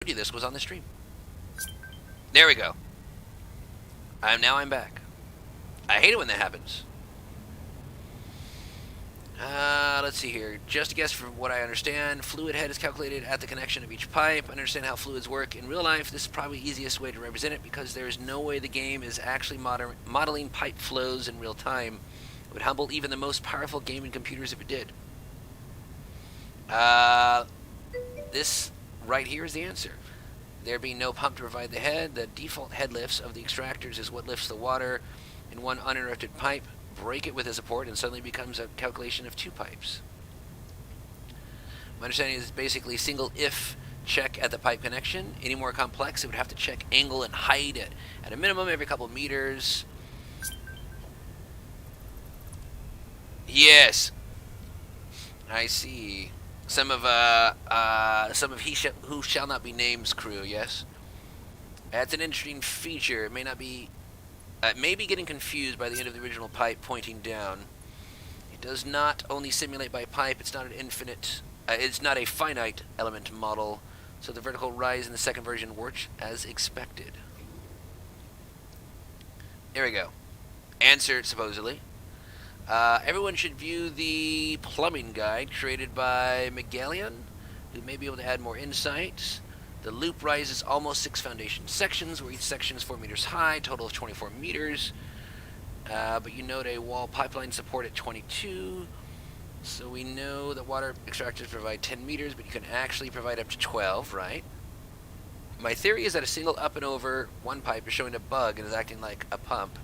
you this was on the stream. There we go. I'm back. I hate it when that happens. Let's see here. Just a guess from what I understand. Fluid head is calculated at the connection of each pipe. I understand how fluids work in real life. This is probably the easiest way to represent it because there is no way the game is actually modeling pipe flows in real time. It would humble even the most powerful gaming computers if it did. This right here is the answer. There being no pump to provide the head, the default head lifts of the extractors is what lifts the water in one uninterrupted pipe. Break it with a support and suddenly becomes a calculation of two pipes. My understanding is basically single if check at the pipe connection. Any more complex, it would have to check angle and height at a minimum every couple of meters. Yes, I see. Some of who shall not be names crew. Yes, that's an interesting feature. It may not be. May be getting confused by the end of the original pipe pointing down. It does not only simulate by pipe. It's not an infinite. It's not a finite element model. So the vertical rise in the second version works as expected. There we go. Answered supposedly. Everyone should view the plumbing guide created by McGallion, who may be able to add more insights. The loop rises almost 6 foundation sections, where each section is 4 meters high, total of 24 meters. But you note a wall pipeline support at 22. So we know that water extractors provide 10 meters, but you can actually provide up to 12, right? My theory is that a single up and over one pipe is showing a bug and is acting like a pump.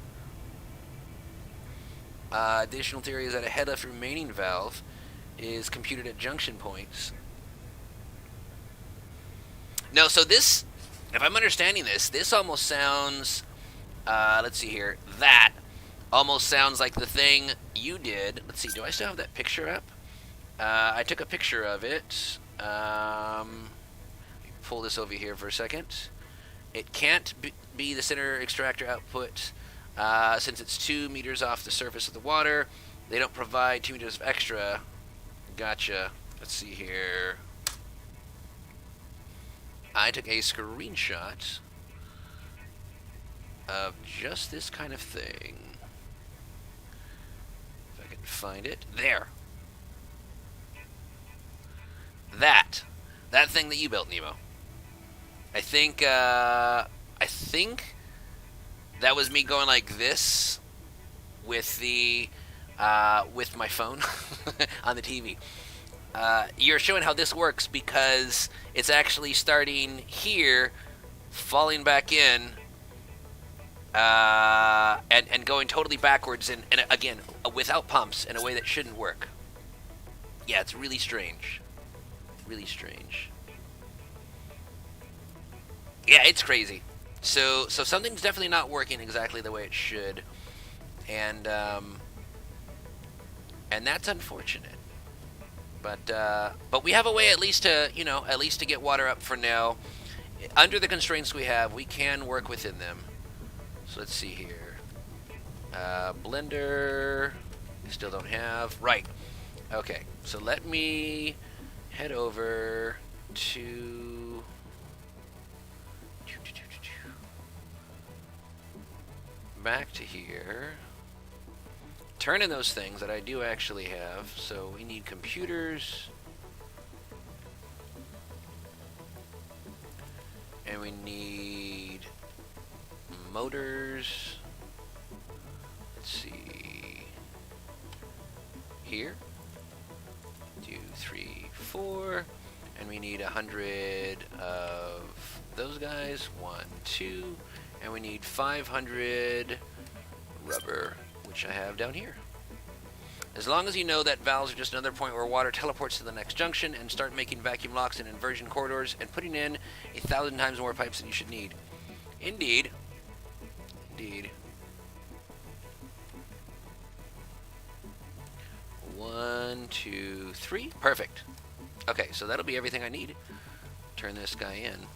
Additional theory is that a head lift remaining valve is computed at junction points. No, so this, if I'm understanding this, this almost sounds, let's see here, that almost sounds like the thing you did. Let's see, do I still have that picture up? I took a picture of it. Pull this over here for a second. It can't be the center extractor output. Since it's 2 meters off the surface of the water, they don't provide 2 meters of extra. Gotcha. Let's see here. I took a screenshot of just this kind of thing. If I can find it. There. That thing that you built, Nemo. I think that was me going like this with the with my phone on the TV. You're showing how this works because it's actually starting here, falling back in, and going totally backwards, and again without pumps in a way that shouldn't work. Yeah, it's really strange. Really strange. Yeah, it's crazy. So something's definitely not working exactly the way it should, and that's unfortunate. But we have a way at least to get water up for now. Under the constraints we have, we can work within them. So let's see here. Blender, we still don't have. Right. Okay. So let me head over to back to here. Turn in those things that I do actually have. So we need computers. And we need motors. Let's see. Here. 2, 3, 4. And we need 100 of those guys. 1, 2. And we need 500 rubber, which I have down here. As long as you know that valves are just another point where water teleports to the next junction, and start making vacuum locks and inversion corridors and putting in 1,000 times more pipes than you should need. Indeed. Indeed. 1, 2, 3. Perfect. Okay, so that'll be everything I need. Turn this guy in.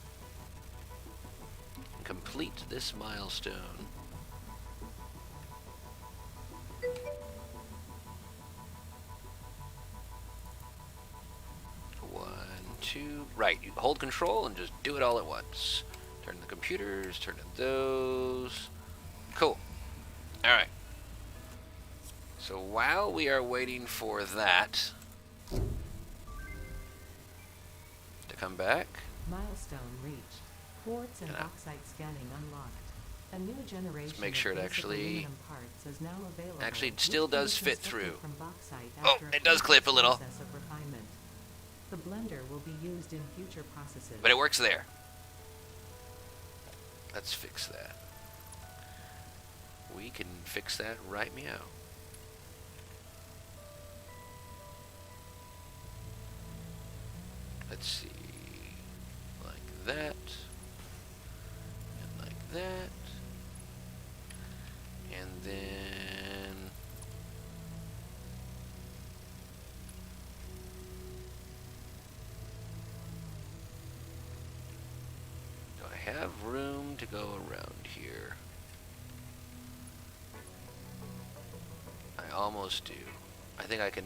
Complete this milestone. One, 2. Right, you hold control and just do it all at once. Turn the computers, turn to those. Cool. Alright. So while we are waiting for that to come back. Milestone reached. Quartz and bauxite scanning unlocked. A new generation let's make sure it actually parts is now available, actually still does fit through. From bauxite Oh, it does clip a little. process of refinement. The blender will be used in future processes. But it works there. Let's fix that. We can fix that right meow. Let's see. Like that. And like that. And then do I have room to go around here? I almost do. I think I can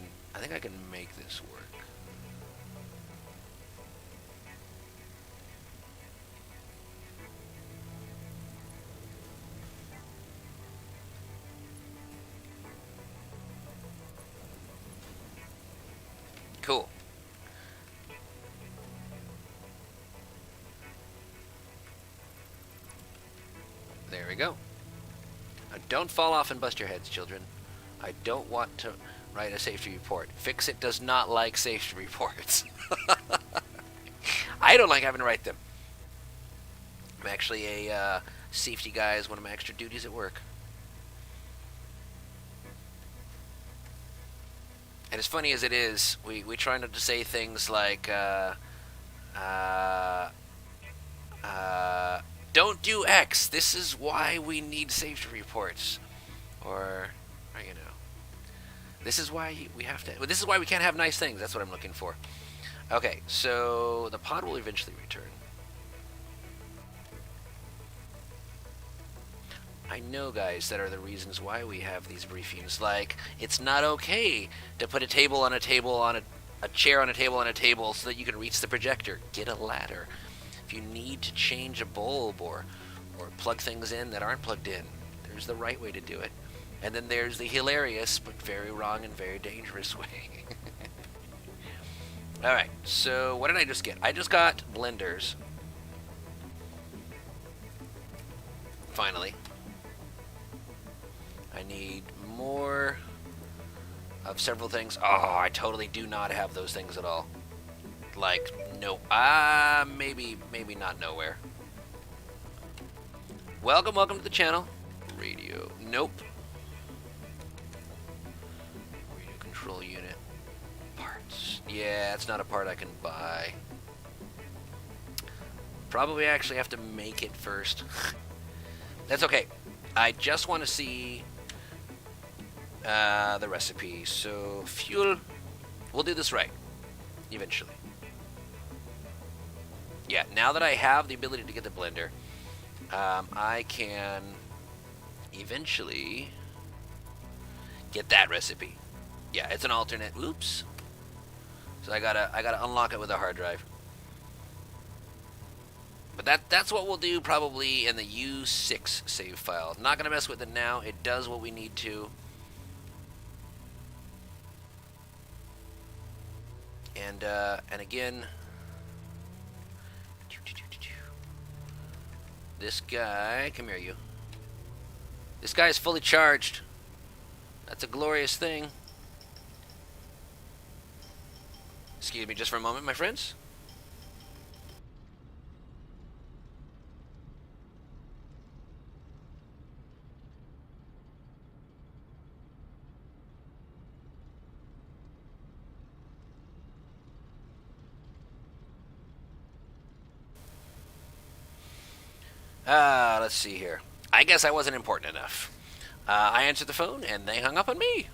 make this work. Cool. There we go. Now don't fall off and bust your heads, children. I don't want to write a safety report. Fix-It does not like safety reports. I don't like having to write them. I'm actually a safety guy as one of my extra duties at work. And as funny as it is, we try not to say things like, don't do X, this is why we need safety reports. Or, you know, this is why we have to, well, this is why we can't have nice things, that's what I'm looking for. Okay, so the pod will eventually return. I know, guys, that are the reasons why we have these briefings. Like, it's not okay to put a table on a table on a chair on a table on a table so that you can reach the projector. Get a ladder. If you need to change a bulb or plug things in that aren't plugged in, there's the right way to do it. And then there's the hilarious but very wrong and very dangerous way. Alright, so what did I just get? I just got blenders. Finally. I need more of several things. Oh, I totally do not have those things at all. Like, no. Maybe not nowhere. Welcome to the channel. Radio. Nope. Radio control unit. Parts. Yeah, it's not a part I can buy. Probably actually have to make it first. That's okay. I just want to see the recipe. So, fuel. We'll do this right. Eventually. Yeah, now that I have the ability to get the blender, I can eventually get that recipe. Yeah, it's an alternate. Oops. So I gotta unlock it with a hard drive. But that's what we'll do probably in the U6 save file. Not gonna mess with it now. It does what we need to. And again, this guy, come here, you. This guy is fully charged. That's a glorious thing. Excuse me just for a moment, my friends. Let's see here. I guess I wasn't important enough. I answered the phone, and they hung up on me.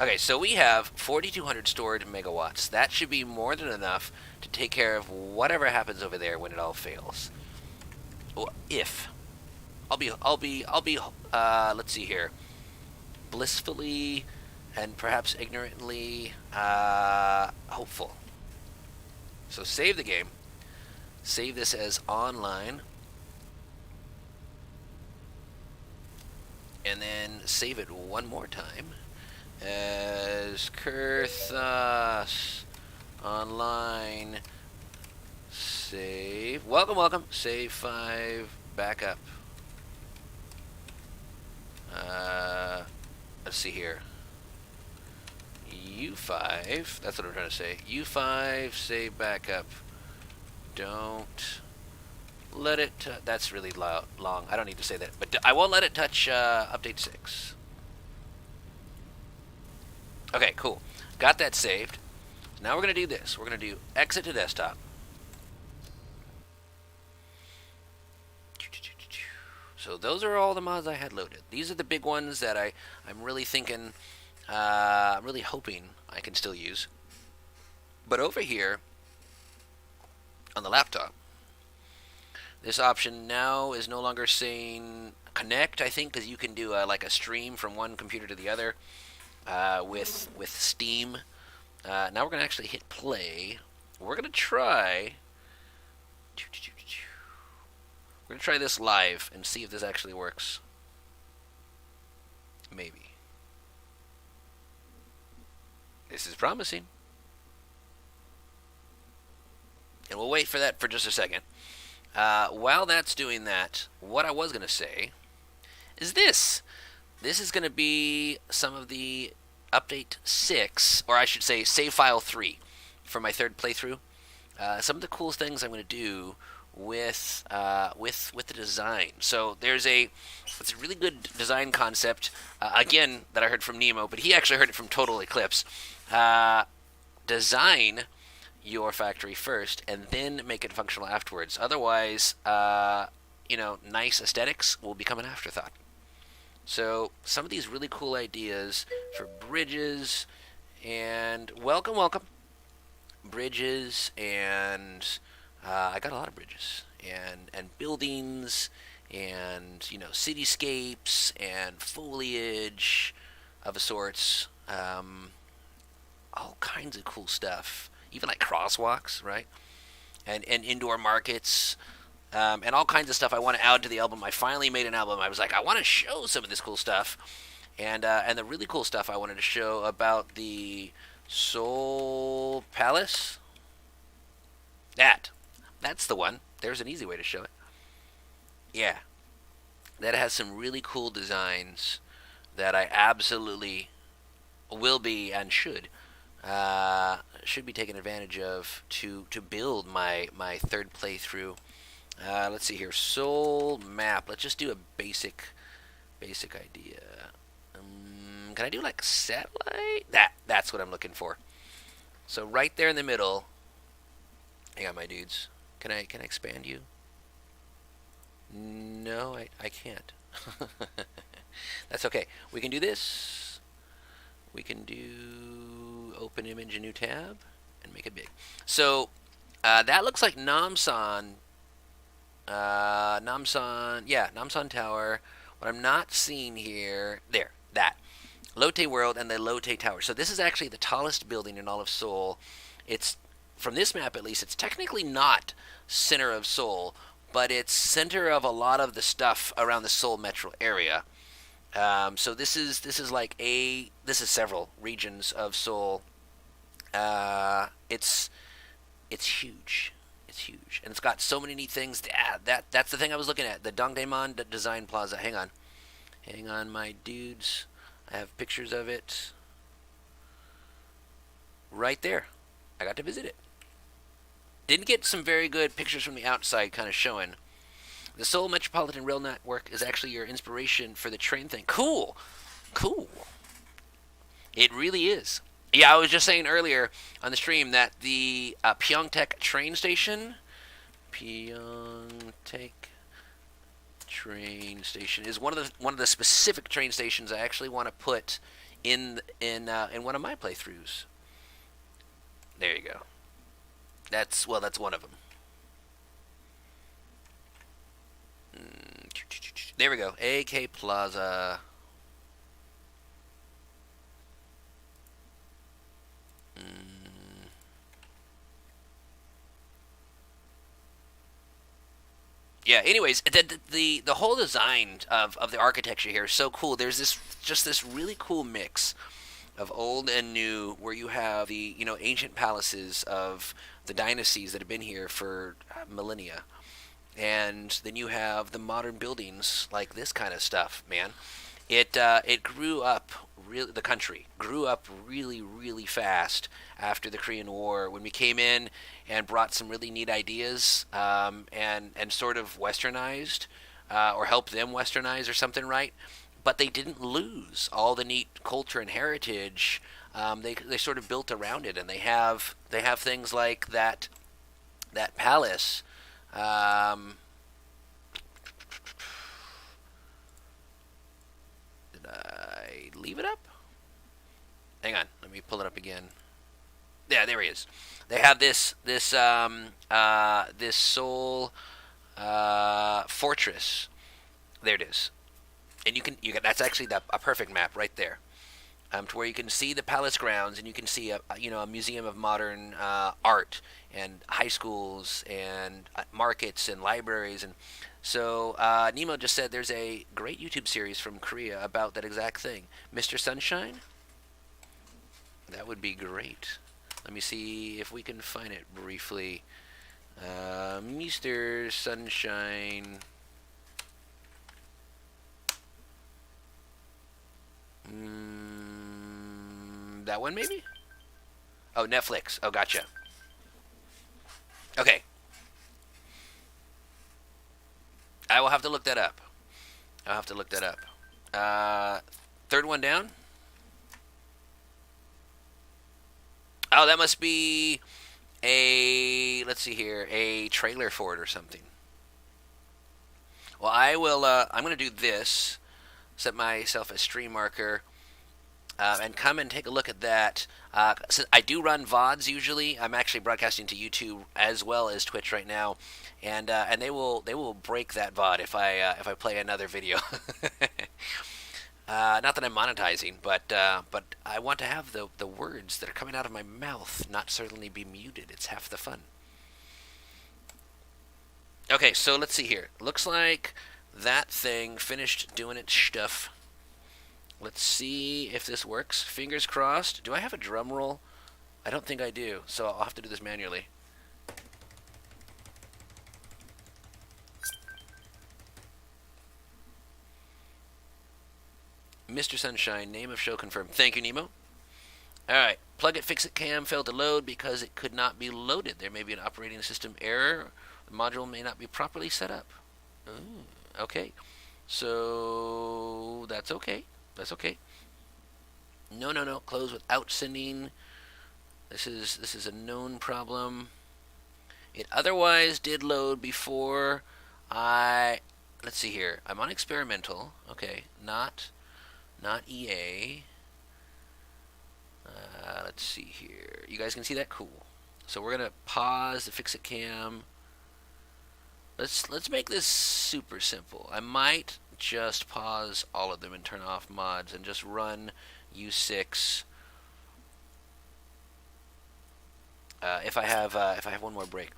Okay, so we have 4,200 stored megawatts. That should be more than enough to take care of whatever happens over there when it all fails. Well, if I'll be. Let's see here. Blissfully and perhaps ignorantly hopeful. So save the game. Save this as online. And then save it one more time as Kurthos online. Save. Welcome, welcome. Save 5. Backup. Let's see here. U5. That's what I'm trying to say. U5. Save backup. Don't let it. That's really long. I don't need to say that, but I won't let it touch update 6. Okay, cool. Got that saved. So now we're going to do this. We're going to do exit to desktop. So those are all the mods I had loaded. These are the big ones that I'm really thinking, I'm really hoping I can still use. But over here on the laptop, this option now is no longer saying connect, I think, because you can do like a stream from one computer to the other with Steam. Now we're going to actually hit play. We're going to try... We're going to try this live and see if this actually works. Maybe. This is promising. And we'll wait for that for just a second. While that's doing that, what I was going to say is this. This is going to be some of the update 6, or I should say save file 3 for my third playthrough. Some of the cool things I'm going to do with the design. So it's a really good design concept, again, that I heard from Nemo, but he actually heard it from Total Eclipse. Design your factory first and then make it functional afterwards. Otherwise, nice aesthetics will become an afterthought. So some of these really cool ideas for bridges, and welcome. Bridges, and I got a lot of bridges, and buildings, and cityscapes, and foliage of a sorts. All kinds of cool stuff. Even like crosswalks, right? And indoor markets. And all kinds of stuff I want to add to the album. I finally made an album. I was like, I want to show some of this cool stuff. And the really cool stuff I wanted to show about the Soul Palace. That's the one. There's an easy way to show it. Yeah. That has some really cool designs that I absolutely will be and should be taken advantage of to build my third playthrough. Let's see here. Soul map. Let's just do a basic idea. Can I do like satellite? That's what I'm looking for. So right there in the middle. Hang on, my dudes. Can I expand you? No, I can't. That's okay. We can do this. We can do open image, a new tab, and make it big. So that looks like Namsan. Namsan Tower. What I'm not seeing here, that. Lotte World and the Lotte Tower. So this is actually the tallest building in all of Seoul. It's, from this map at least, it's technically not center of Seoul, but it's center of a lot of the stuff around the Seoul metro area. So this is several regions of Seoul. It's huge. It's huge, and it's got so many neat things. That's the thing I was looking at. The Dongdaeman Design Plaza. Hang on, my dudes. I have pictures of it right there. I got to visit it. Didn't get some very good pictures from the outside, kind of showing. The Seoul Metropolitan Rail Network is actually your inspiration for the train thing. Cool. It really is. Yeah, I was just saying earlier on the stream that the Pyeongtaek train station, is one of the specific train stations I actually want to put in one of my playthroughs. There you go. That's one of them. There we go. AK Plaza. Yeah. Anyways, the whole design of the architecture here is so cool. There's this really cool mix of old and new, where you have the ancient palaces of the dynasties that have been here for millennia, and then you have the modern buildings like this kind of stuff. Man, it grew up really. The country grew up really fast after the Korean War, when we came in and brought some really neat ideas, and sort of westernized, or helped them westernize or something, right? But they didn't lose all the neat culture and heritage. They sort of built around it, and they have things like that palace. Um, did I leave it up? Hang on, let me pull it up again. Yeah, there he is. They have this soul fortress. There it is, and you can that's actually a perfect map right there. To where you can see the palace grounds, and you can see a museum of modern art, and high schools, and markets, and libraries. And so Nemo just said there's a great YouTube series from Korea about that exact thing. Mr. Sunshine, that would be great. Let me see if we can find it briefly. Mr. Sunshine. That one maybe? Oh, Netflix. Oh, gotcha. Okay. I will have to look that up. I'll have to look that up. Third one down. Oh, that must be let's see here, a trailer for it or something. Well, I'm going to do this. Set myself a stream marker. And come and take a look at that. So I do run VODs usually. I'm actually broadcasting to YouTube as well as Twitch right now, and they will break that VOD if I play another video. Not that I'm monetizing, but I want to have the words that are coming out of my mouth not certainly be muted. It's half the fun. Okay, so let's see here. Looks like that thing finished doing its stuff. Let's see if this works. Fingers crossed. Do I have a drum roll? I don't think I do, so I'll have to do this manually. Mr. Sunshine, name of show confirmed. Thank you, Nemo. Alright, plug it, fix it cam failed to load because it could not be loaded. There may be an operating system error. The module may not be properly set up. Ooh, okay. So, that's okay. That's okay. No. Close without sending. This is a known problem. It otherwise did load before I. Let's see here. I'm on experimental. Okay, not EA. Let's see here. You guys can see that? Cool. So we're gonna pause the fix it cam. Let's make this super simple. I might just pause all of them and turn off mods and just run U6 if I have one more break.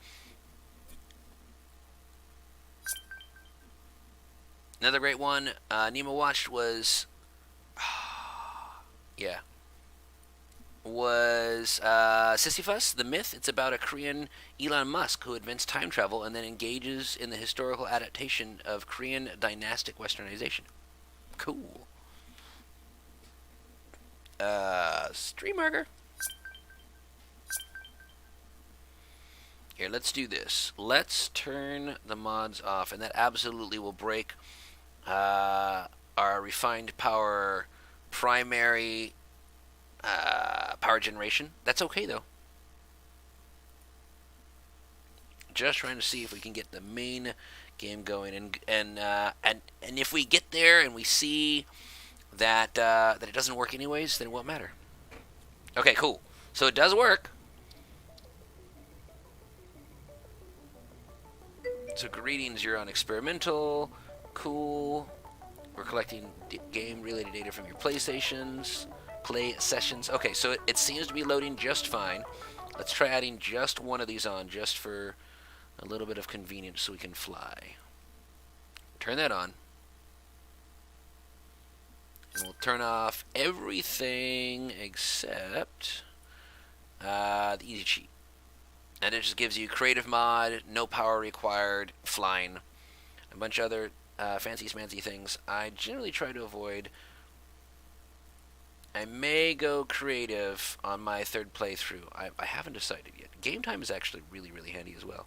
Another great one Nemo watched was Sisyphus, the Myth. It's about a Korean Elon Musk who invents time travel and then engages in the historical adaptation of Korean dynastic westernization. Cool. Stream marker. Here, let's do this. Let's turn the mods off, and that absolutely will break our refined power primary power generation. That's okay though. Just trying to see if we can get the main game going, and if we get there and we see that it doesn't work anyways, then it won't matter. Okay, cool. So it does work. So greetings, you're on experimental. Cool. We're collecting game-related data from your PlayStations. Play sessions. Okay, so it seems to be loading just fine. Let's try adding just one of these on, just for a little bit of convenience so we can fly. Turn that on. And we'll turn off everything except the easy cheat. And it just gives you creative mod, no power required, flying, a bunch of other fancy smancy things. I generally try to avoid. I may go creative on my third playthrough. I haven't decided yet. Game time is actually really, really handy as well.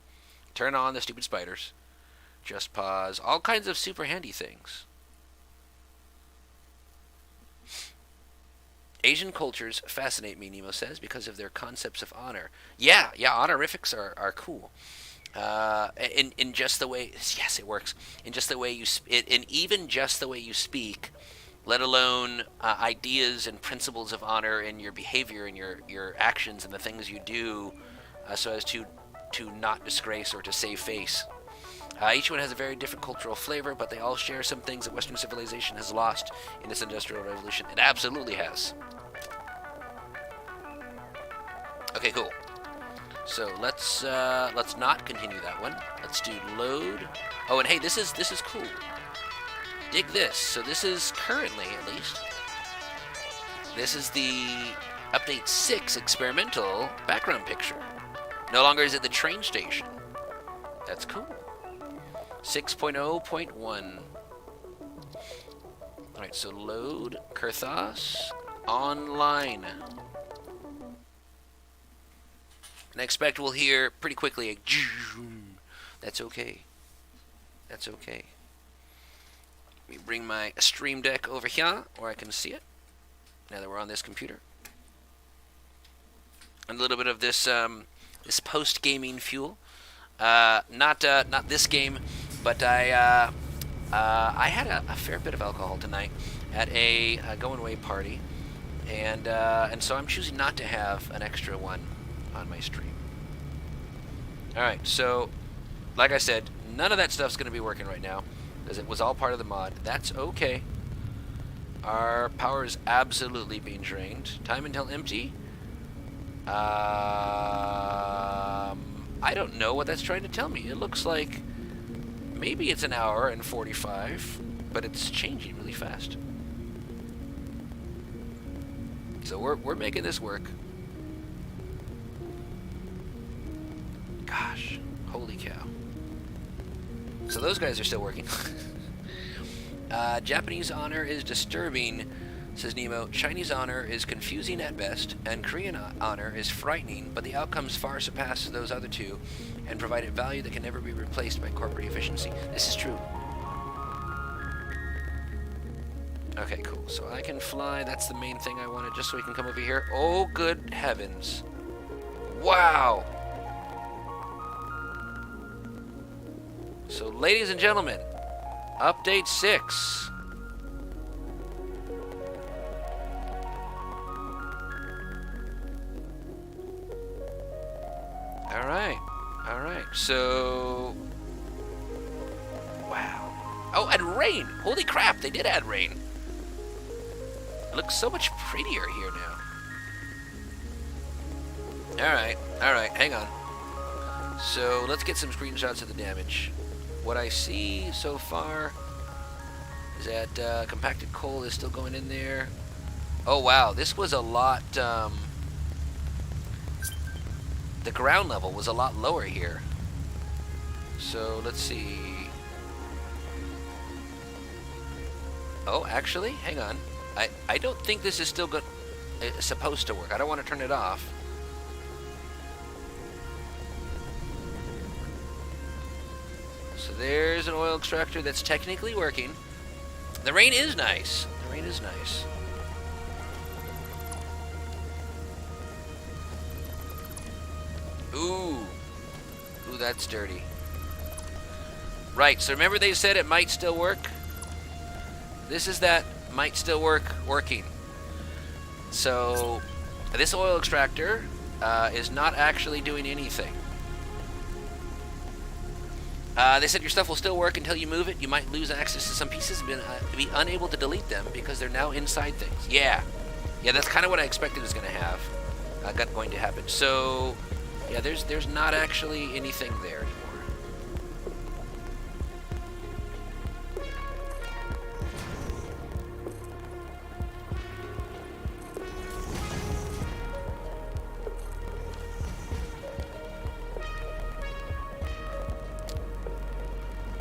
Turn on the stupid spiders. Just pause. All kinds of super handy things. Asian cultures fascinate me, Nemo says, because of their concepts of honor. Yeah, honorifics are cool. In just the way, yes, it works. In just the way you, even just the way you speak, let alone ideas and principles of honor in your behavior and your actions and the things you do, so as to not disgrace or to save face. Each one has a very different cultural flavor, but they all share some things that Western civilization has lost in its industrial revolution. It absolutely has. Okay, cool. So let's not continue that one. Let's do load. Oh, and hey, this is cool. Dig this. So this is currently, at least, this is the update 6 experimental background picture. No longer is it the train station. That's cool. 6.0.1. Alright, so load Kurthos online. And I expect we'll hear pretty quickly a that's okay. That's okay. Let me bring my stream deck over here where I can see it. Now that we're on this computer. And a little bit of this this post-gaming fuel. Not this game, but I had a fair bit of alcohol tonight at a going away party, and so I'm choosing not to have an extra one on my stream. All right, so like I said, none of that stuff's going to be working right now because it was all part of the mod. That's okay. Our power is absolutely being drained. Time until empty. I don't know what that's trying to tell me. It looks like maybe it's an hour and 45, but it's changing really fast. So we're making this work. Gosh, holy cow. So those guys are still working. Japanese honor is disturbing, says Nemo. Chinese honor is confusing at best, and Korean honor is frightening, but the outcomes far surpass those other two and provide a value that can never be replaced by corporate efficiency. This is true. Okay, cool. So I can fly. That's the main thing I wanted, just so we can come over here. Oh, good heavens. Wow. So, ladies and gentlemen, update 6. Alright, so... Wow. Oh, and rain! Holy crap, they did add rain. It looks so much prettier here now. Alright, hang on. So, let's get some screenshots of the damage. What I see so far is that compacted coal is still going in there. Oh wow, this was a lot, the ground level was a lot lower here. So let's see. Oh, actually, hang on. I don't think this is still good. It's supposed to work. I don't want to turn it off. So there's an oil extractor that's technically working. The rain is nice. The rain is nice. Ooh, that's dirty. Right, so remember they said it might still work? This is that might still work working. So this oil extractor is not actually doing anything. They said your stuff will still work until you move it. You might lose access to some pieces and be unable to delete them because they're now inside things. Yeah, that's kind of what I expected was going to happen. So, yeah, there's not actually anything there anymore.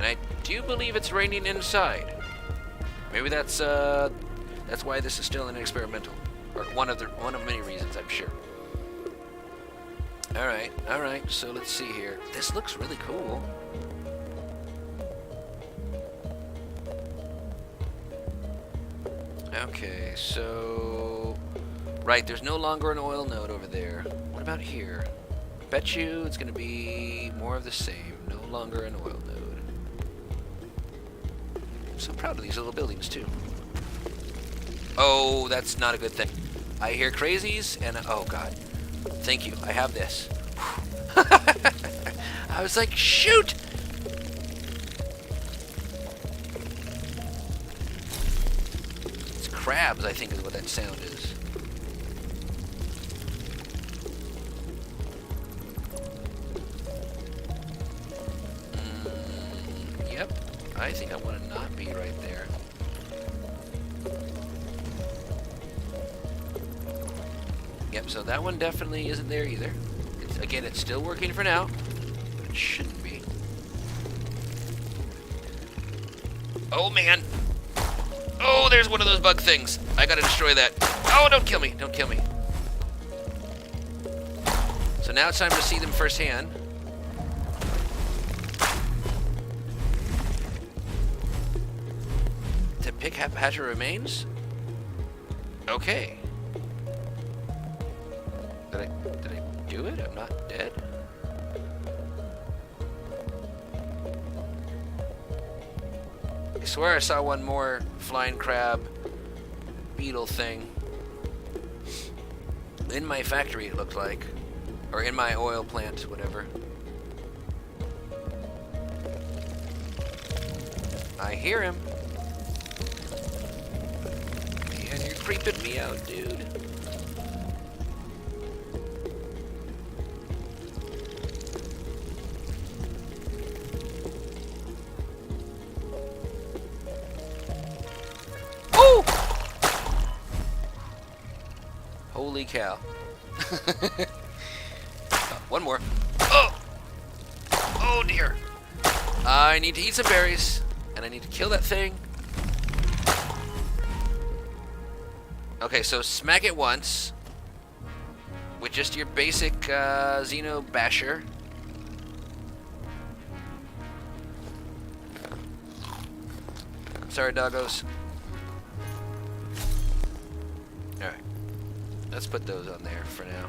And I do believe it's raining inside. Maybe that's why this is still an experimental. Or one of many reasons, I'm sure. Alright, so let's see here. This looks really cool. Okay, so... Right, there's no longer an oil node over there. What about here? Bet you it's going to be more of the same. No longer an oil node. I'm so proud of these little buildings, too. Oh, that's not a good thing. I hear crazies, and... Oh, God. Thank you. I have this. I was like, shoot! It's crabs, I think, is what that sound is. Yep. I think I want to not be right there. Yep, so that one definitely isn't there either. Again, it's still working for now, but it shouldn't be. Oh, man. Oh, there's one of those bug things. I gotta destroy that. Oh, don't kill me. Don't kill me. So now it's time to see them firsthand. To pick Hatcher remains? Okay. Did I do it? I'm not dead. I swear I saw one more flying crab beetle thing in my factory, it looked like. Or in my oil plant, whatever. I hear him. Man, you're creeping me out, dude. Holy cow. One more. Oh! Oh dear. I need to eat some berries, and I need to kill that thing. Okay, so smack it once with just your basic Xeno basher. Sorry, doggos. Alright. Let's put those on there for now.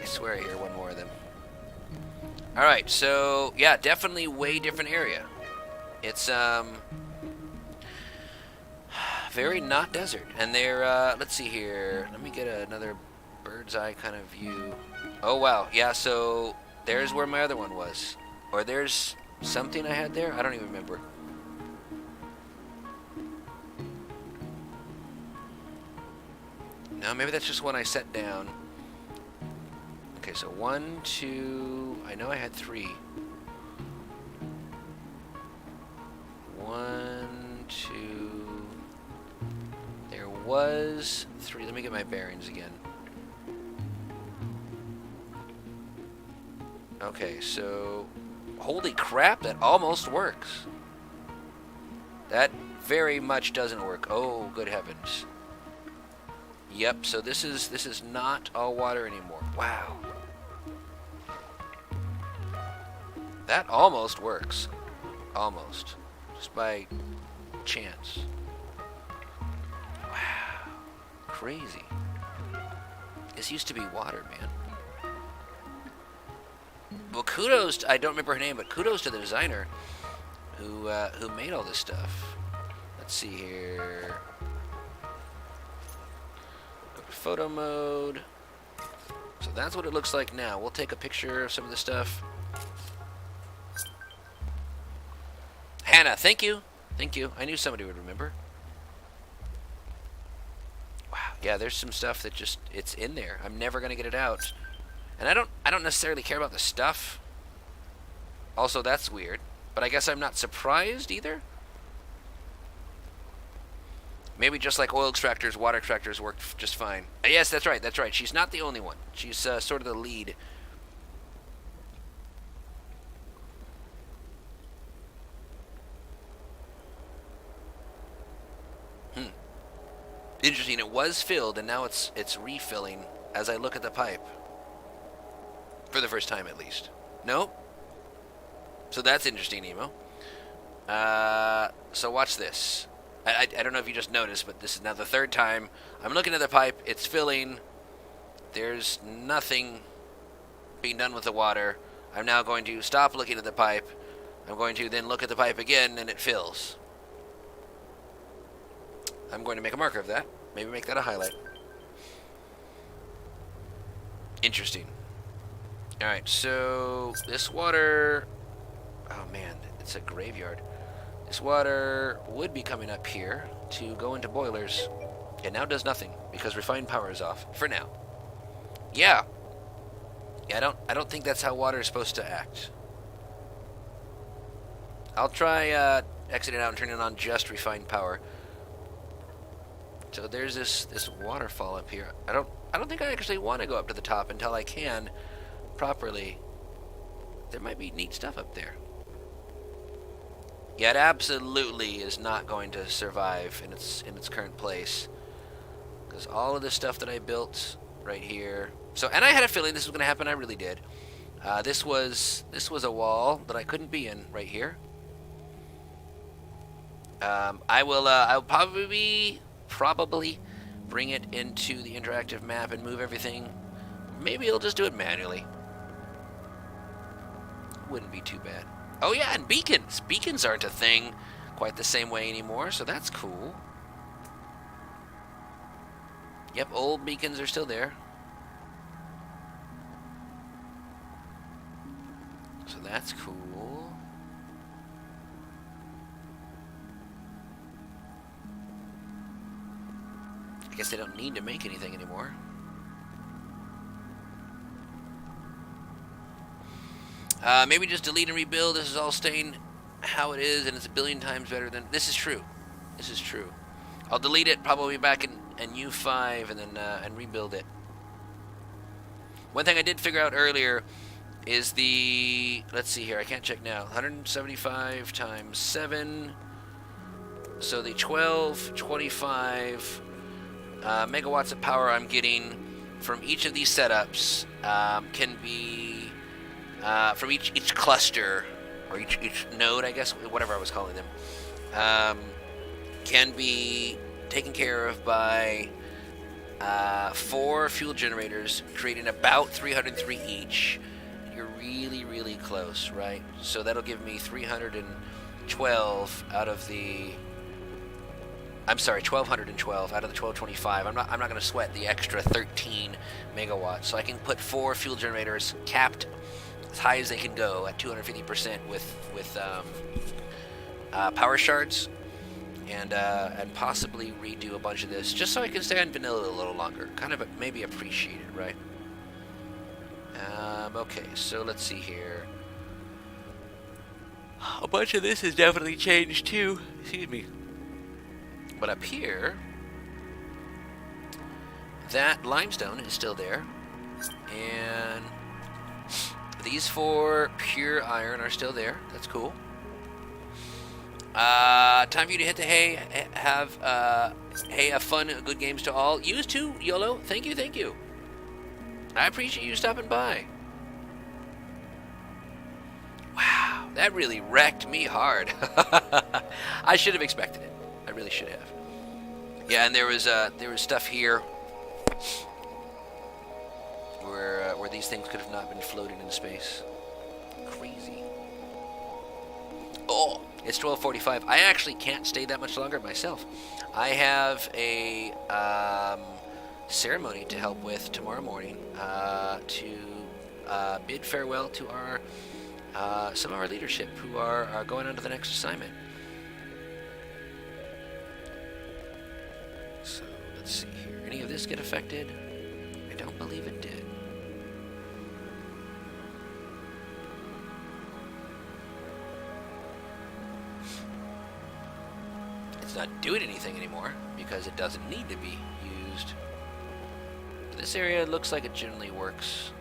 I swear I hear one more of them. Alright, so yeah, definitely way different area. It's very not desert. And they're let's see here. Let me get another bird's eye kind of view. Oh wow, yeah, so there's where my other one was. Or there's something I had there? I don't even remember. No, maybe that's just one I set down. Okay, so 1, 2... I know I had 3. 1, 2... There was 3. Let me get my bearings again. Okay, so... Holy crap, that almost works. That very much doesn't work. Oh, good heavens. Yep, so this is not all water anymore. Wow. That almost works. Almost. Just by chance. Wow. Crazy. This used to be water, man. Well, kudos to, I don't remember her name, but kudos to the designer who made all this stuff. Let's see here. Photo mode. So that's what it looks like now. We'll take a picture of some of the stuff. Hannah, thank you. Thank you. I knew somebody would remember. Wow. Yeah, there's some stuff that just it's in there. I'm never going to get it out. And I don't necessarily care about the stuff. Also, that's weird. But I guess I'm not surprised either. Maybe just like oil extractors, water extractors work just fine. Yes, that's right, that's right. She's not the only one. She's sort of the lead. Interesting. It was filled, and now it's refilling as I look at the pipe. For the first time, at least. Nope. So that's interesting, Emo. So watch this. I don't know if you just noticed, but this is now the third time. I'm looking at the pipe. It's filling. There's nothing being done with the water. I'm now going to stop looking at the pipe. I'm going to then look at the pipe again, and it fills. I'm going to make a marker of that. Maybe make that a highlight. Interesting. Alright, so this water... Oh man, it's a graveyard. This water would be coming up here to go into boilers. It now does nothing because refined power is off for now. Yeah. Yeah, I don't think that's how water is supposed to act. I'll try exiting out and turning on just refined power. So there's this waterfall up here. I don't think I actually want to go up to the top until I can properly. There might be neat stuff up there. Yeah, it absolutely is not going to survive in its current place. Because all of this stuff that I built right here. So, and I had a feeling this was going to happen. I really did. This was a wall that I couldn't be in right here. I'll probably bring it into the interactive map and move everything. Maybe I'll just do it manually. Wouldn't be too bad. Oh yeah, and beacons. Beacons aren't a thing quite the same way anymore, so that's cool. Yep, old beacons are still there. So that's cool. I guess they don't need to make anything anymore. Maybe just delete and rebuild. This is all staying how it is, and it's a billion times better than... This is true. This is true. I'll delete it, probably back in U5, and then and rebuild it. One thing I did figure out earlier is the... Let's see here. I can't check now. 175 times 7. So the 1225 megawatts of power I'm getting from each of these setups can be... from each cluster, or each node, I guess, whatever I was calling them, can be taken care of by 4 fuel generators, creating about 303 each. You're really, really close, right? So that'll give me 312 out of the... I'm sorry, 1,212 out of the 1,225. I'm not going to sweat the extra 13 megawatts. So I can put 4 fuel generators capped as high as they can go at 250% with power shards, and possibly redo a bunch of this just so I can stay on vanilla a little longer. Kind of maybe appreciate it, right? Okay, so let's see here. A bunch of this has definitely changed too. Excuse me. But up here, that limestone is still there, and these 4 pure iron are still there. That's cool. Time for you to hit the hay. Have fun. Good games to all. You too, YOLO. Thank you, thank you. I appreciate you stopping by. Wow, that really wrecked me hard. I should have expected it. I really should have. Yeah, and there was stuff here where these things could have not been floating in space. Crazy. Oh, it's 12:45. I actually can't stay that much longer myself. I have a ceremony to help with tomorrow morning to bid farewell to our some of our leadership who are going on to the next assignment. So let's see here. Any of this get affected? I don't believe it did. It's not doing anything anymore because it doesn't need to be used. This area looks like it generally works.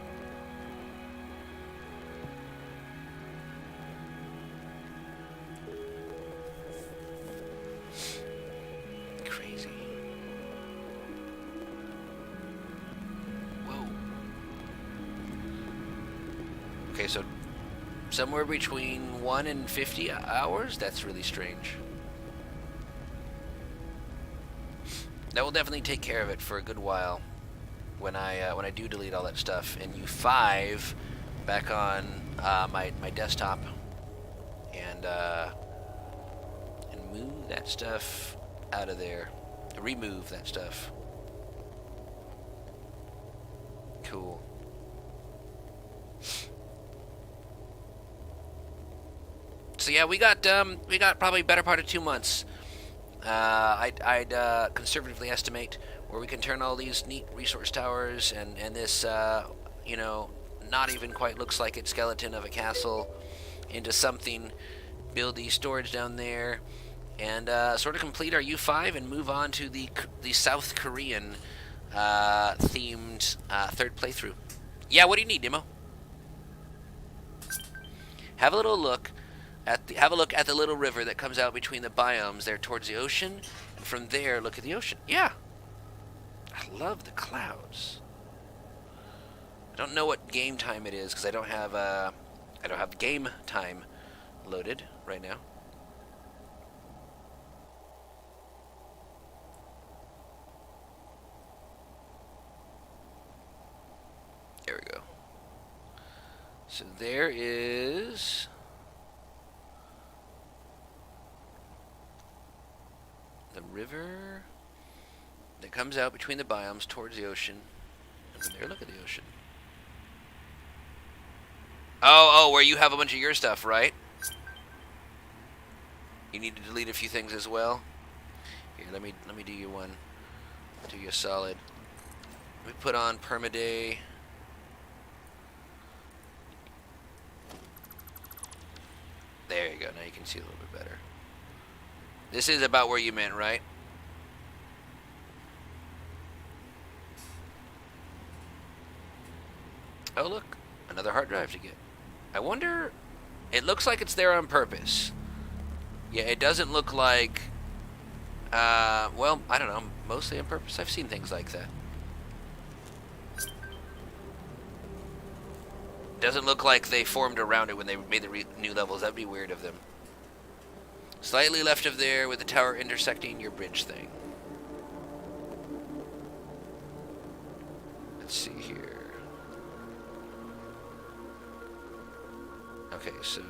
Okay, so somewhere between 1 and 50 hours? That's really strange. That will definitely take care of it for a good while when I do delete all that stuff and U5 back on my desktop and move that stuff out of there. Remove that stuff. Cool. So yeah, we got probably better part of 2 months. I'd conservatively estimate where we can turn all these neat resource towers and this you know, not even quite looks like it skeleton of a castle into something. Build the storage down there, and sort of complete our U5 and move on to the South Korean themed third playthrough. Yeah, what do you need, Nemo? Have a look at the little river that comes out between the biomes there towards the ocean, and from there look at the ocean. Yeah, I love the clouds. I don't know what game time it is because I don't have game time loaded right now. There we go. So there is the river that comes out between the biomes towards the ocean. And then there, look at the ocean. Oh, where you have a bunch of your stuff, right? You need to delete a few things as well. Here, let me do you one. Do you a solid. Let me put on permaday. There you go. Now you can see a little bit better. This is about where you meant, right? Oh, look. Another hard drive to get. I wonder... It looks like it's there on purpose. Yeah, it doesn't look like... well, I don't know. Mostly on purpose. I've seen things like that. Doesn't look like they formed around it when they made the new levels. That'd be weird of them. Slightly left of there with the tower intersecting your bridge thing. Let's see here. Okay, so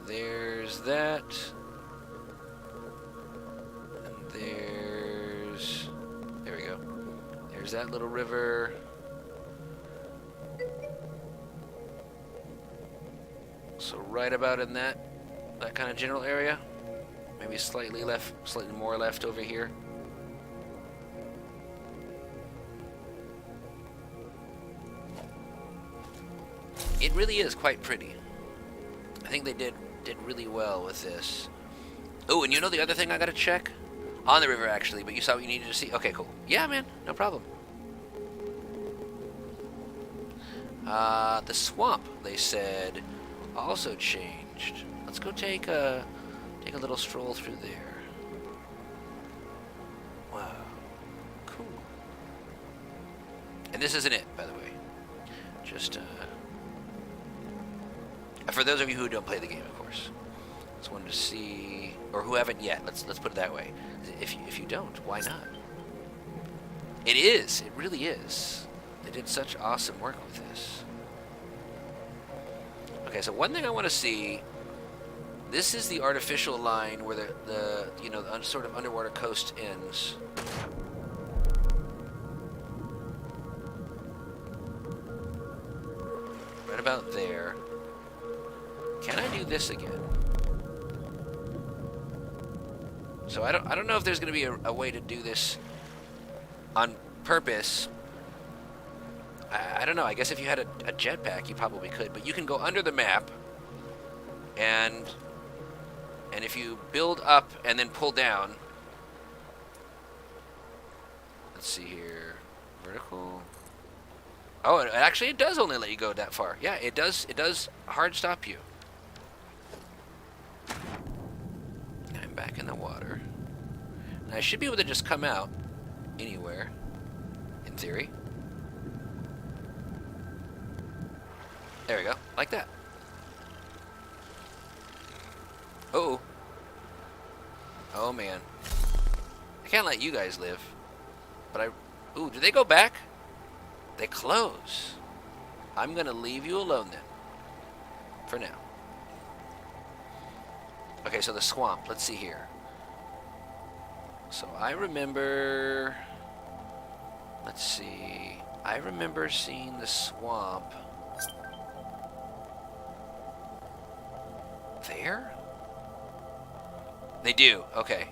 there's that. And there we go. There's that little river. So right about in that kind of general area. Maybe slightly more left over here. It really is quite pretty. I think they did really well with this. Oh, and you know the other thing I gotta check? On the river, actually, but you saw what you needed to see? Okay, cool. Yeah, man, no problem. The swamp, they said, also changed. Let's go take a little stroll through there. Wow. Cool. And this isn't it, by the way. Just, for those of you who don't play the game, of course. Just wanted to see, or who haven't yet. Let's put it that way. If you don't, why not? It is. It really is. They did such awesome work with this. Okay, so one thing I want to see. This is the artificial line where the sort of underwater coast ends. Right about there. Can I do this again? So I don't know if there's going to be a way to do this on purpose. I don't know. I guess if you had a jetpack, you probably could. But you can go under the map, and if you build up and then pull down. Let's see here. Vertical. Oh, it does only let you go that far. Yeah, it does. It does hard stop you. I'm back in the water. And I should be able to just come out anywhere, in theory. There we go. Like that. Uh-oh. Oh, man. I can't let you guys live. But I... Ooh, do they go back? They close. I'm going to leave you alone then. For now. Okay, so the swamp. Let's see here. So I remember... Let's see. I remember seeing the swamp... There? They do. Okay.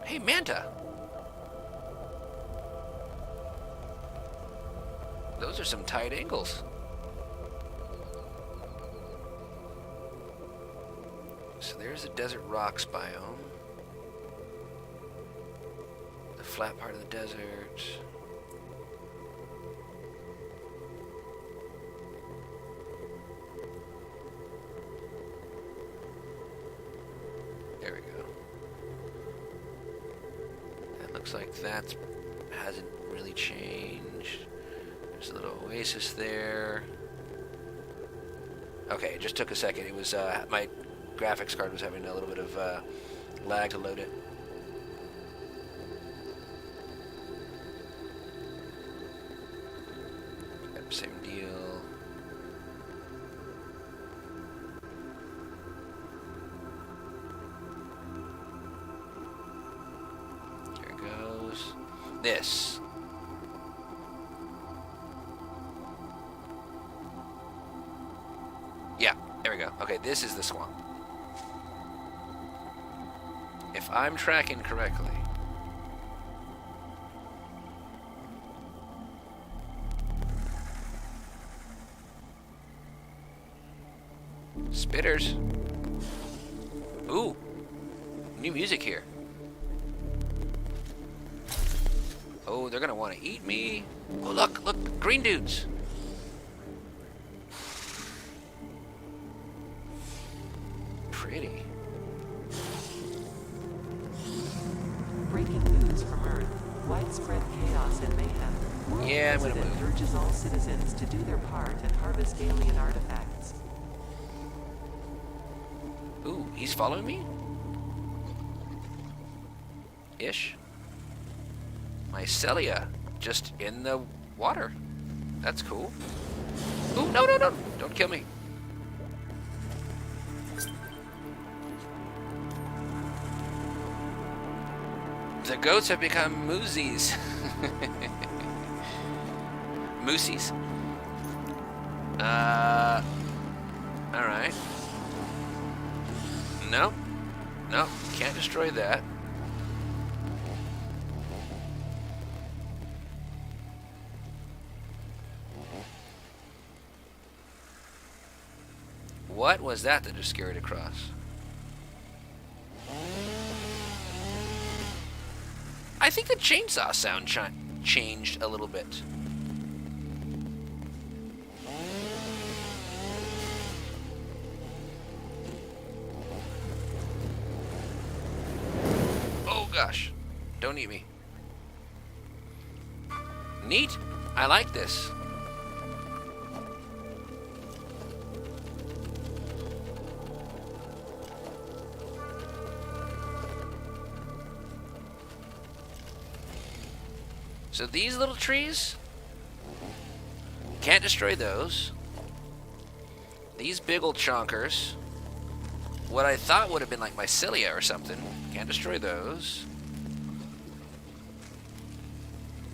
Hey, Manta. Those are some tight angles. So there's the desert rocks biome. The flat part of the desert. There we go. That looks like that hasn't really changed. There's a little oasis there. Okay, it just took a second. It was my graphics card was having a little bit of lag to load it. Yep, same deal. There it goes. This. Yeah, there we go. Okay, this is the swamp. If I'm tracking correctly. Spitters. Ooh. New music here. Oh, they're gonna want to eat me. Oh, look, look, green dudes. Pretty. Breaking news from Earth. Widespread chaos and mayhem. World Yeah, I'm gonna President move. urges all citizens to do their part and harvest alien artifacts. Ooh, he's following me? Ish. Mycelia, just in the water. That's cool. Ooh, no, no, no. Don't kill me. The goats have become moosies. Moosies. Alright. No. No, can't destroy that. What was that just scurried across? I think the chainsaw sound changed a little bit. Oh gosh, don't eat me. Neat, I like this. So these little trees, can't destroy those. These big old chonkers, what I thought would have been like mycelia or something, can't destroy those.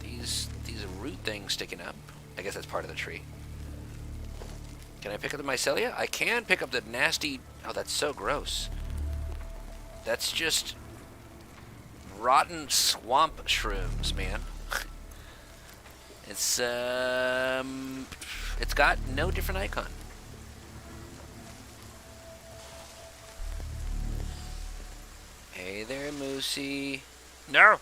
These root things sticking up, I guess that's part of the tree. Can I pick up the mycelia? I can pick up the nasty, oh that's so gross. That's just rotten swamp shrooms, man. It's got no different icon. Hey there, Moosey. No.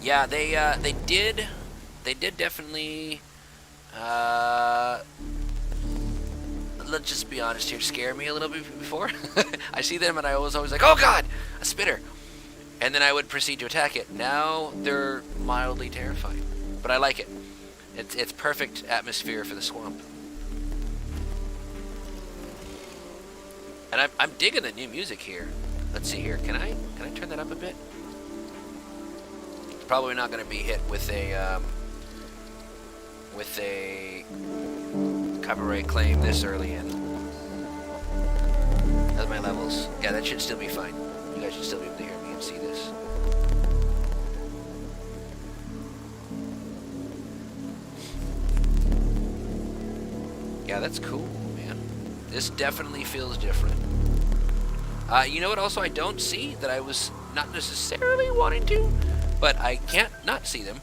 Yeah, they did definitely. Let's just be honest here, scare me a little bit before. I see them and I was always like, oh god, a spitter. and then I would proceed to attack it. Now they're mildly terrifying, but I like it. It's perfect atmosphere for the swamp. And I'm digging the new music here. Let's see here. Can I turn that up a bit? It's probably not going to be hit with a copyright claim this early in. That's my levels. Yeah, that should still be fine. You guys should still be able to hear me and see this. Yeah, that's cool, man. This definitely feels different. You know what also I don't see that I was not necessarily wanting to, but I can't not see them.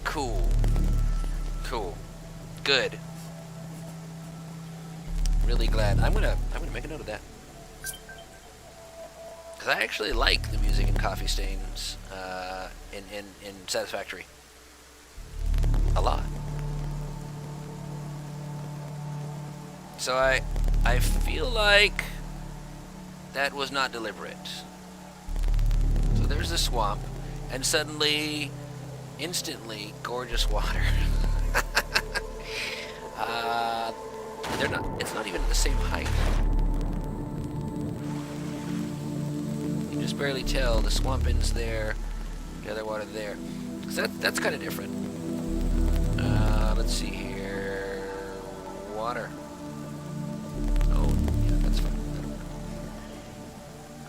Cool. Cool. Good. Really glad. I'm gonna make a note of that. Because I actually like the music in Coffee Stains in Satisfactory. A lot. So I feel like that was not deliberate. So there's the swamp, and suddenly, instantly, gorgeous water. They're not. It's not even at the same height. You can just barely tell the swamp ends there, the other water there. So that's kind of different. Let's see here. Water. Oh, yeah, that's fine.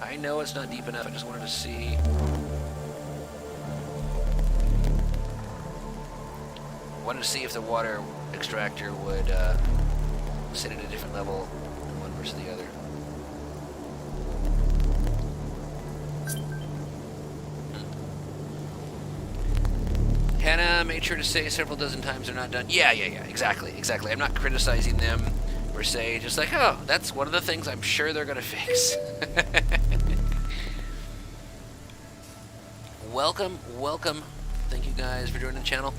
I know it's not deep enough. I just wanted to see. Wanted to see if the water extractor would sit at a different level than one versus the other. Hannah made sure to say several dozen times they're not done. Yeah, exactly. I'm not criticizing them per se, just like, oh, that's one of the things I'm sure they're gonna fix. Welcome. Thank you guys for joining the channel.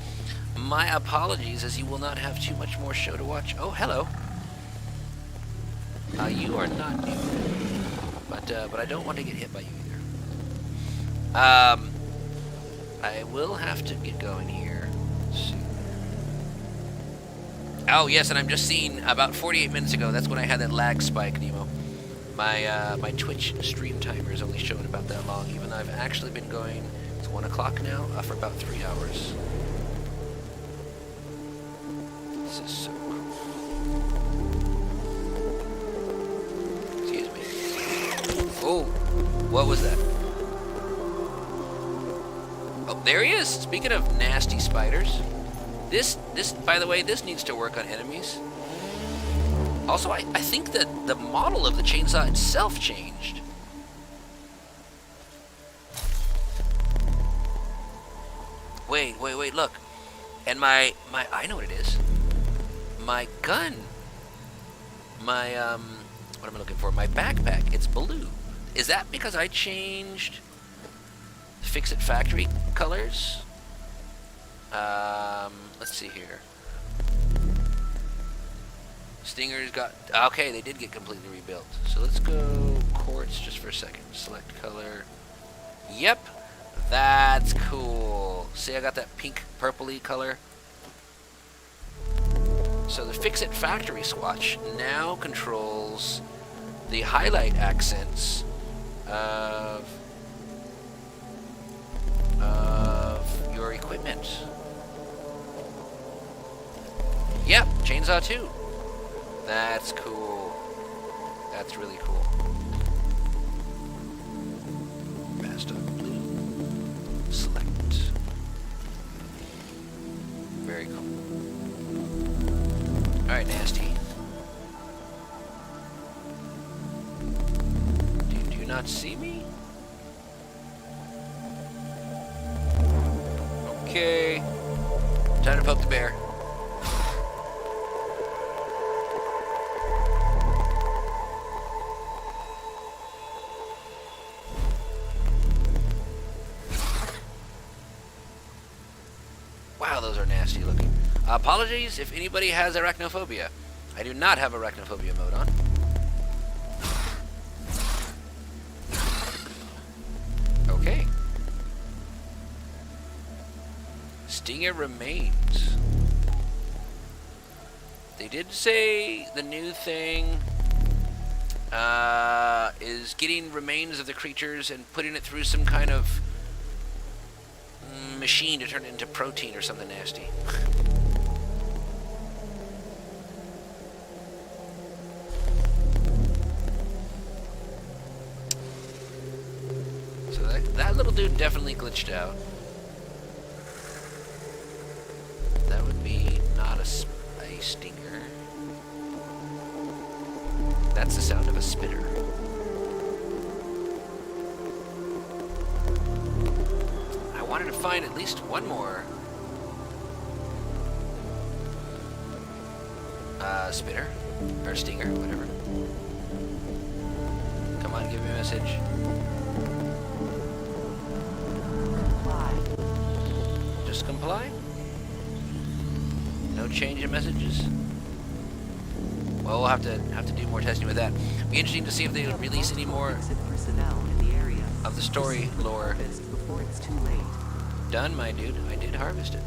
My apologies, as you will not have too much more show to watch. Oh, hello. You are not new, but I don't want to get hit by you either. I will have to get going here soon. Oh yes, and I'm just seeing about 48 minutes ago. That's when I had that lag spike, Nemo. My Twitch stream timer is only showing about that long, even though I've actually been going. It's 1 o'clock now for about 3 hours. This is so cool. Excuse me. Oh, what was that? Oh, there he is. Speaking of nasty spiders, this, by the way, this needs to work on enemies. Also, I think that the model of the chainsaw itself changed. Wait, look. And my, I know what it is. My gun. My, what am I looking for? My backpack. It's blue. Is that because I changed Fix-It Factory colors? Let's see here. Stingers got... Okay, they did get completely rebuilt. So let's go quartz just for a second. Select color. Yep. That's cool. See, I got that pink purpley color. So the Fix-It Factory swatch now controls the highlight accents of your equipment. Yep, chainsaw 2. That's cool. That's really cool. Master blue. Select. Very cool. Alright, nasty. Do you not see me? Okay. Time to poke the bear. Wow, those are nasty looking. Apologies if anybody has arachnophobia. I do not have arachnophobia mode on. Stinger remains. They did say the new thing is getting remains of the creatures and putting it through some kind of machine to turn it into protein or something nasty. So that little dude definitely glitched out. That would be not a stinger. That's the sound of a spitter. I wanted to find at least one more spitter or stinger, whatever. Come on, give me a message. Comply. Just comply? No change in messages? Well, we'll have to do more testing with that. Be interesting to see if they release any more of the story lore. Before it's too late. Done, my dude. I did harvest it.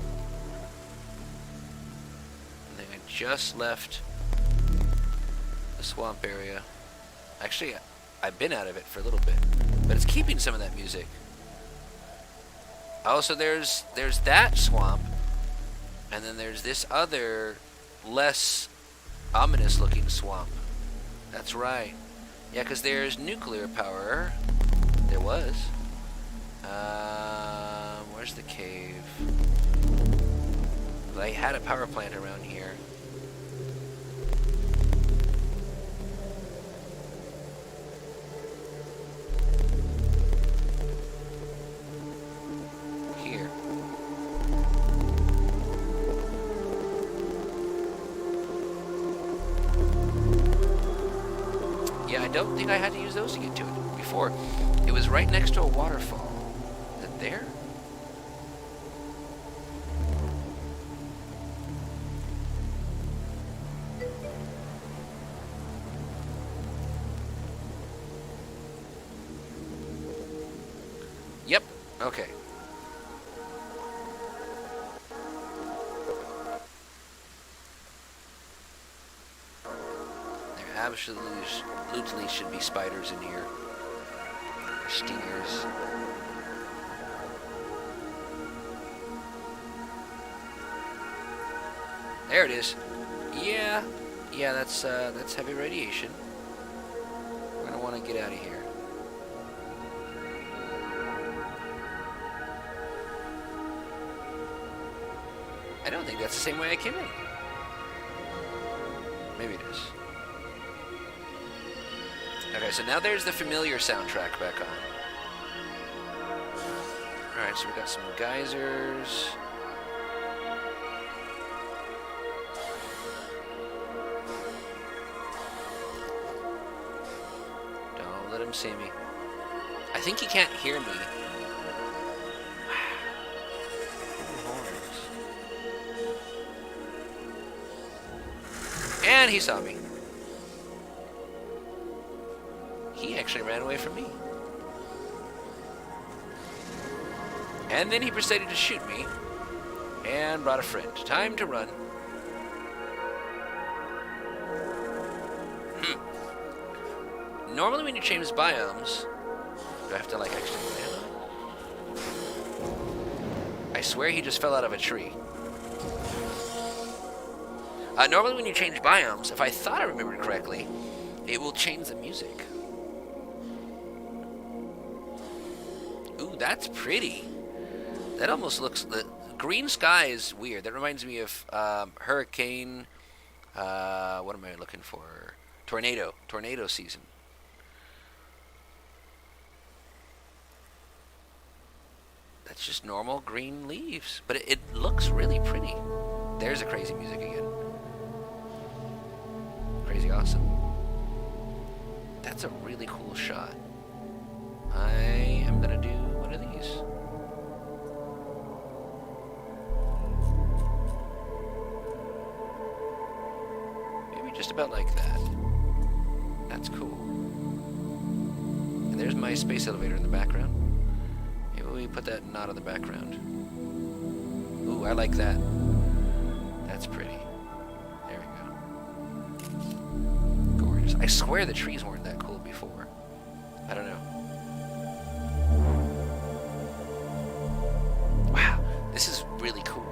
I think I just left the swamp area. Actually, I've been out of it for a little bit, but it's keeping some of that music. Oh, so there's that swamp, and then there's this other, less ominous-looking swamp. That's right. Yeah, because there's nuclear power. There was. Where's the cave? They had a power plant around here. Here. Yeah, I don't think I had to use those to get to it before. It was right next to a waterfall. Is it there? Yep. Okay. There absolutely should be spiders in here. Or stingers. There it is. Yeah. Yeah, that's heavy radiation. We're gonna want to get out of here. I don't think that's the same way I came in. Maybe it is. Okay, so now there's the familiar soundtrack back on. Alright, so we got some geysers. Don't let him see me. I think he can't hear me. And he saw me. He actually ran away from me. And then he proceeded to shoot me and brought a friend. Time to run. Normally when you change biomes, do I have to like actually land on it? I swear he just fell out of a tree. Normally when you change biomes, if I thought I remembered correctly, it will change the music. Ooh, that's pretty. That almost looks... The green sky is weird. That reminds me of hurricane... what am I looking for? Tornado. Tornado season. That's just normal green leaves. But it looks really pretty. There's the crazy music again. Crazy awesome. That's a really cool shot. I am gonna do one of these. Maybe just about like that. That's cool. And there's my space elevator in the background. Maybe we put that not in the background. Ooh, I like that. That's pretty. There we go. Gorgeous. I swear the trees weren't that cool before. I don't know. Wow, this is really cool.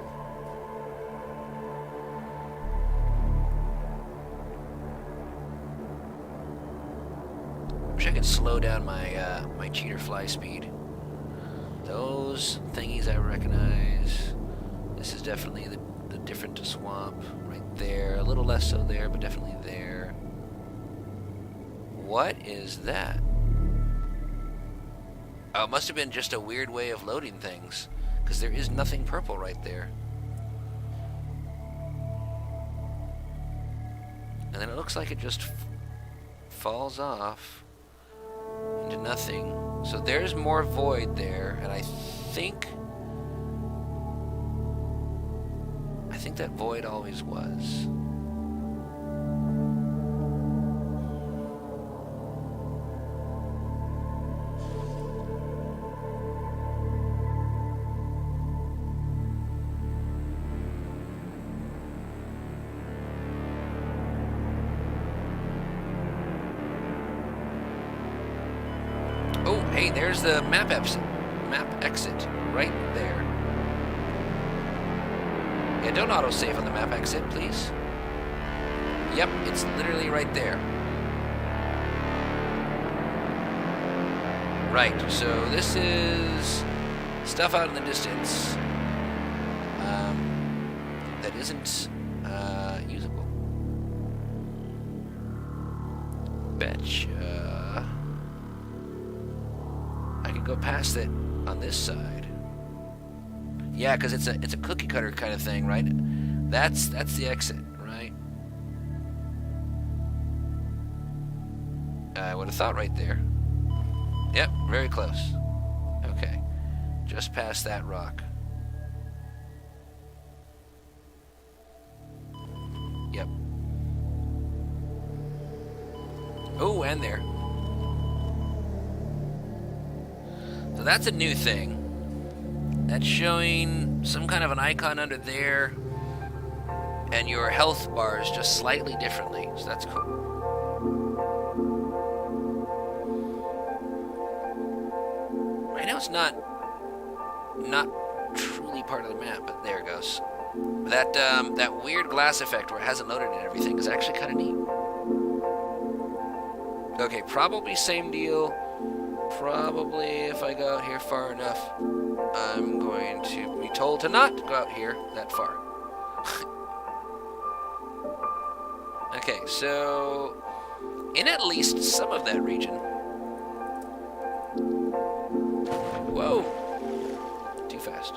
Wish I could slow down my my cheater fly speed. Those thingies I recognize. This is definitely the different swamp right there. A little less so there, but definitely there. What is that? Oh, it must have been just a weird way of loading things, because there is nothing purple right there. And then it looks like it just falls off into nothing. So there's more void there, and I think that void always was. Oh, hey, there's the map exit. Map exit right there. Yeah, don't autosave on the map exit, please. Yep, it's literally right there. Right, so this is stuff out in the distance that isn't usable. Betcha. I could go past it on this side. Yeah, because it's a cookie cutter kind of thing, right? That's the exit, right? I would have thought right there. Yep, very close. Okay, just past that rock. Yep. Oh, and there. So that's a new thing. That's showing some kind of an icon under there, and your health bars just slightly differently, so that's cool. I know it's not truly part of the map, but there it goes. That weird glass effect where it hasn't loaded and everything is actually kind of neat. Okay, probably same deal. Probably if I go out here far enough, I'm going to be told to not go out here that far. Okay, so in at least some of that region. Whoa! Too fast.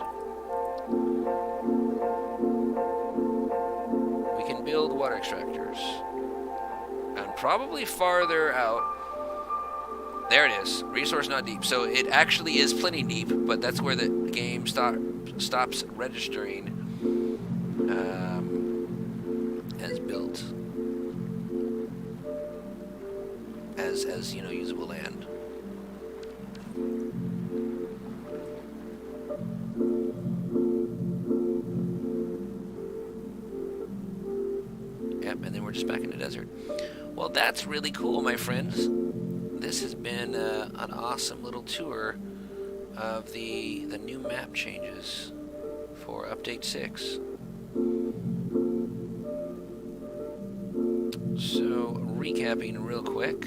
We can build water extractors. And probably farther out. There it is. Resource not deep. So it actually is plenty deep, but that's where the game stops registering as built. As you know, usable land. Yep, and then we're just back in the desert. Well, that's really cool, my friends. This has been an awesome little tour of the new map changes for Update 6. So, recapping real quick,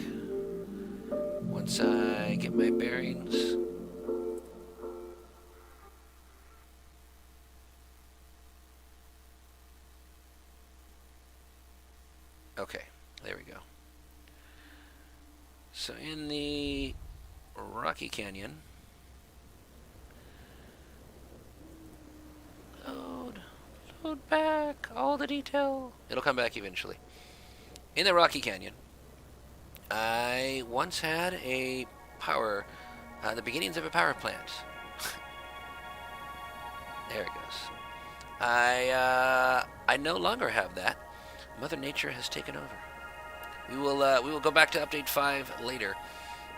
once I get my bearings. Okay, there we go. So in the Rocky Canyon, load back all the detail. It'll come back eventually. In the Rocky Canyon, I once had a the beginnings of a power plant. There it goes. I no longer have that. Mother Nature has taken over. We will go back to Update 5 later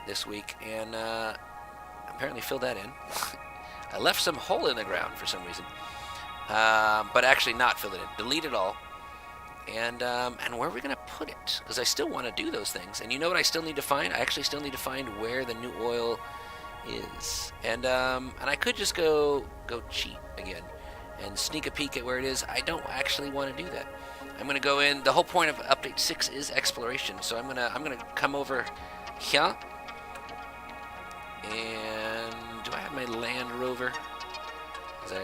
this week and apparently fill that in. I left some hole in the ground for some reason. but actually not fill it in. Delete it all. And where are we going to put it? Because I still want to do those things. And you know what I still need to find? I actually still need to find where the new oil is. And I could just go cheat again and sneak a peek at where it is. I don't actually want to do that. I'm going to go in. The whole point of update 6 is exploration. So I'm going to come over here. And do I have my Land Rover? Because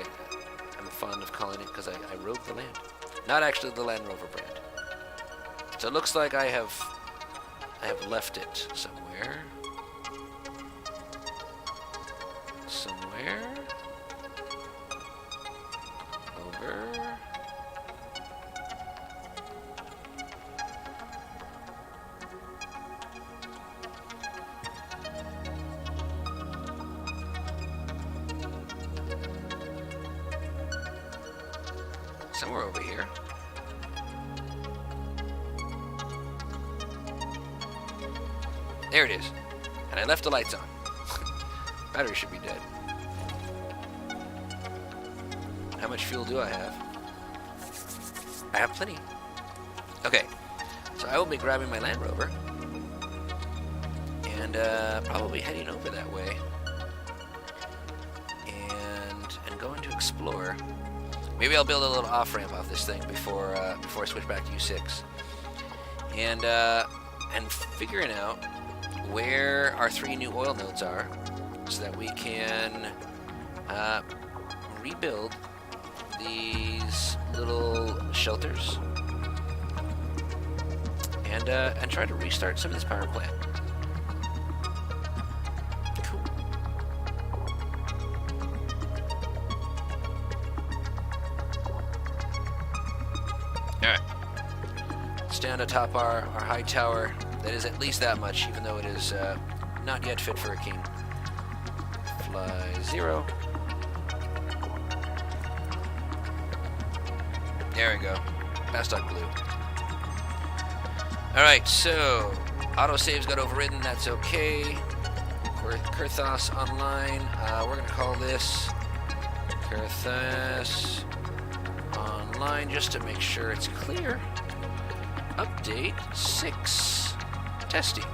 I'm fond of calling it, because I rove the land. Not actually the Land Rover brand. So it looks like I have left it somewhere. Over. Somewhere over here. There it is. And I left the lights on. Battery should be dead. How much fuel do I have? I have plenty. Okay. So I will be grabbing my Land Rover. And probably heading over that way. And going to explore. Maybe I'll build a little off-ramp off this thing before I switch back to U6. And figuring out where our 3 new oil nodes are so that we can rebuild these little shelters and try to restart some of this power plant. Cool. Alright. Stand atop our high tower that is at least that much, even though it is not yet fit for a king. Fly 0. There we go. Bastock blue. Alright, so autosave's got overridden, that's okay. Kurthos online. We're gonna call this Kurthos online just to make sure it's clear. Update 6. Testing.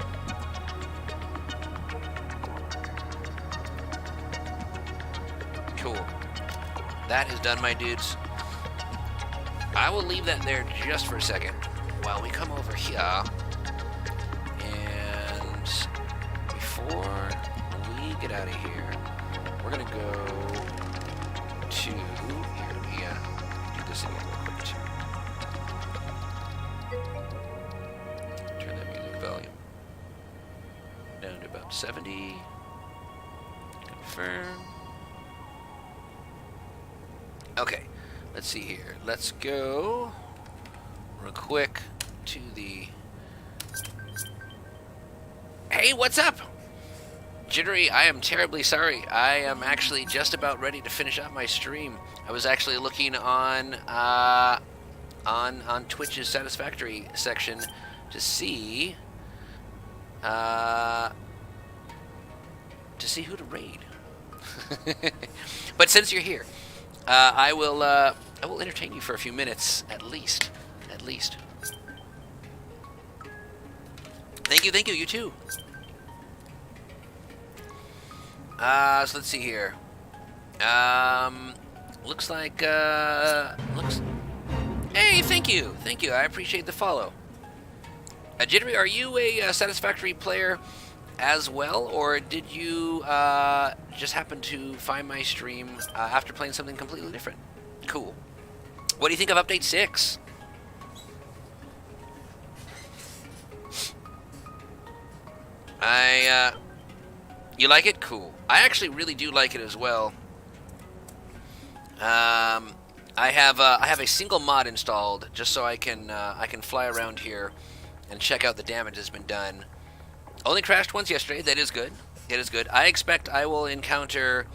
Cool. That is done, my dudes. I will leave that there just for a second while we come over here. And before we get out of here, we're going to go to... Here, let me do this again real quick, too. Turn that music volume down to about 70. Confirm. Okay, let's see here. Let's go real quick to the... Hey, what's up? Jittery, I am terribly sorry. I am actually just about ready to finish up my stream. I was actually looking on Twitch's Satisfactory section to see who to raid. But since you're here, I will entertain you for a few minutes at least. Thank you, you too. So let's see here. Looks like Hey, thank you. I appreciate the follow. Jittery, are you a Satisfactory player as well, or did you just happen to find my stream after playing something completely different? Cool. What do you think of Update 6? You like it? Cool. I actually really do like it as well. I have a single mod installed just so I can fly around here and check out the damage that's been done. Only crashed once yesterday. That is good. It is good. I expect I will encounter,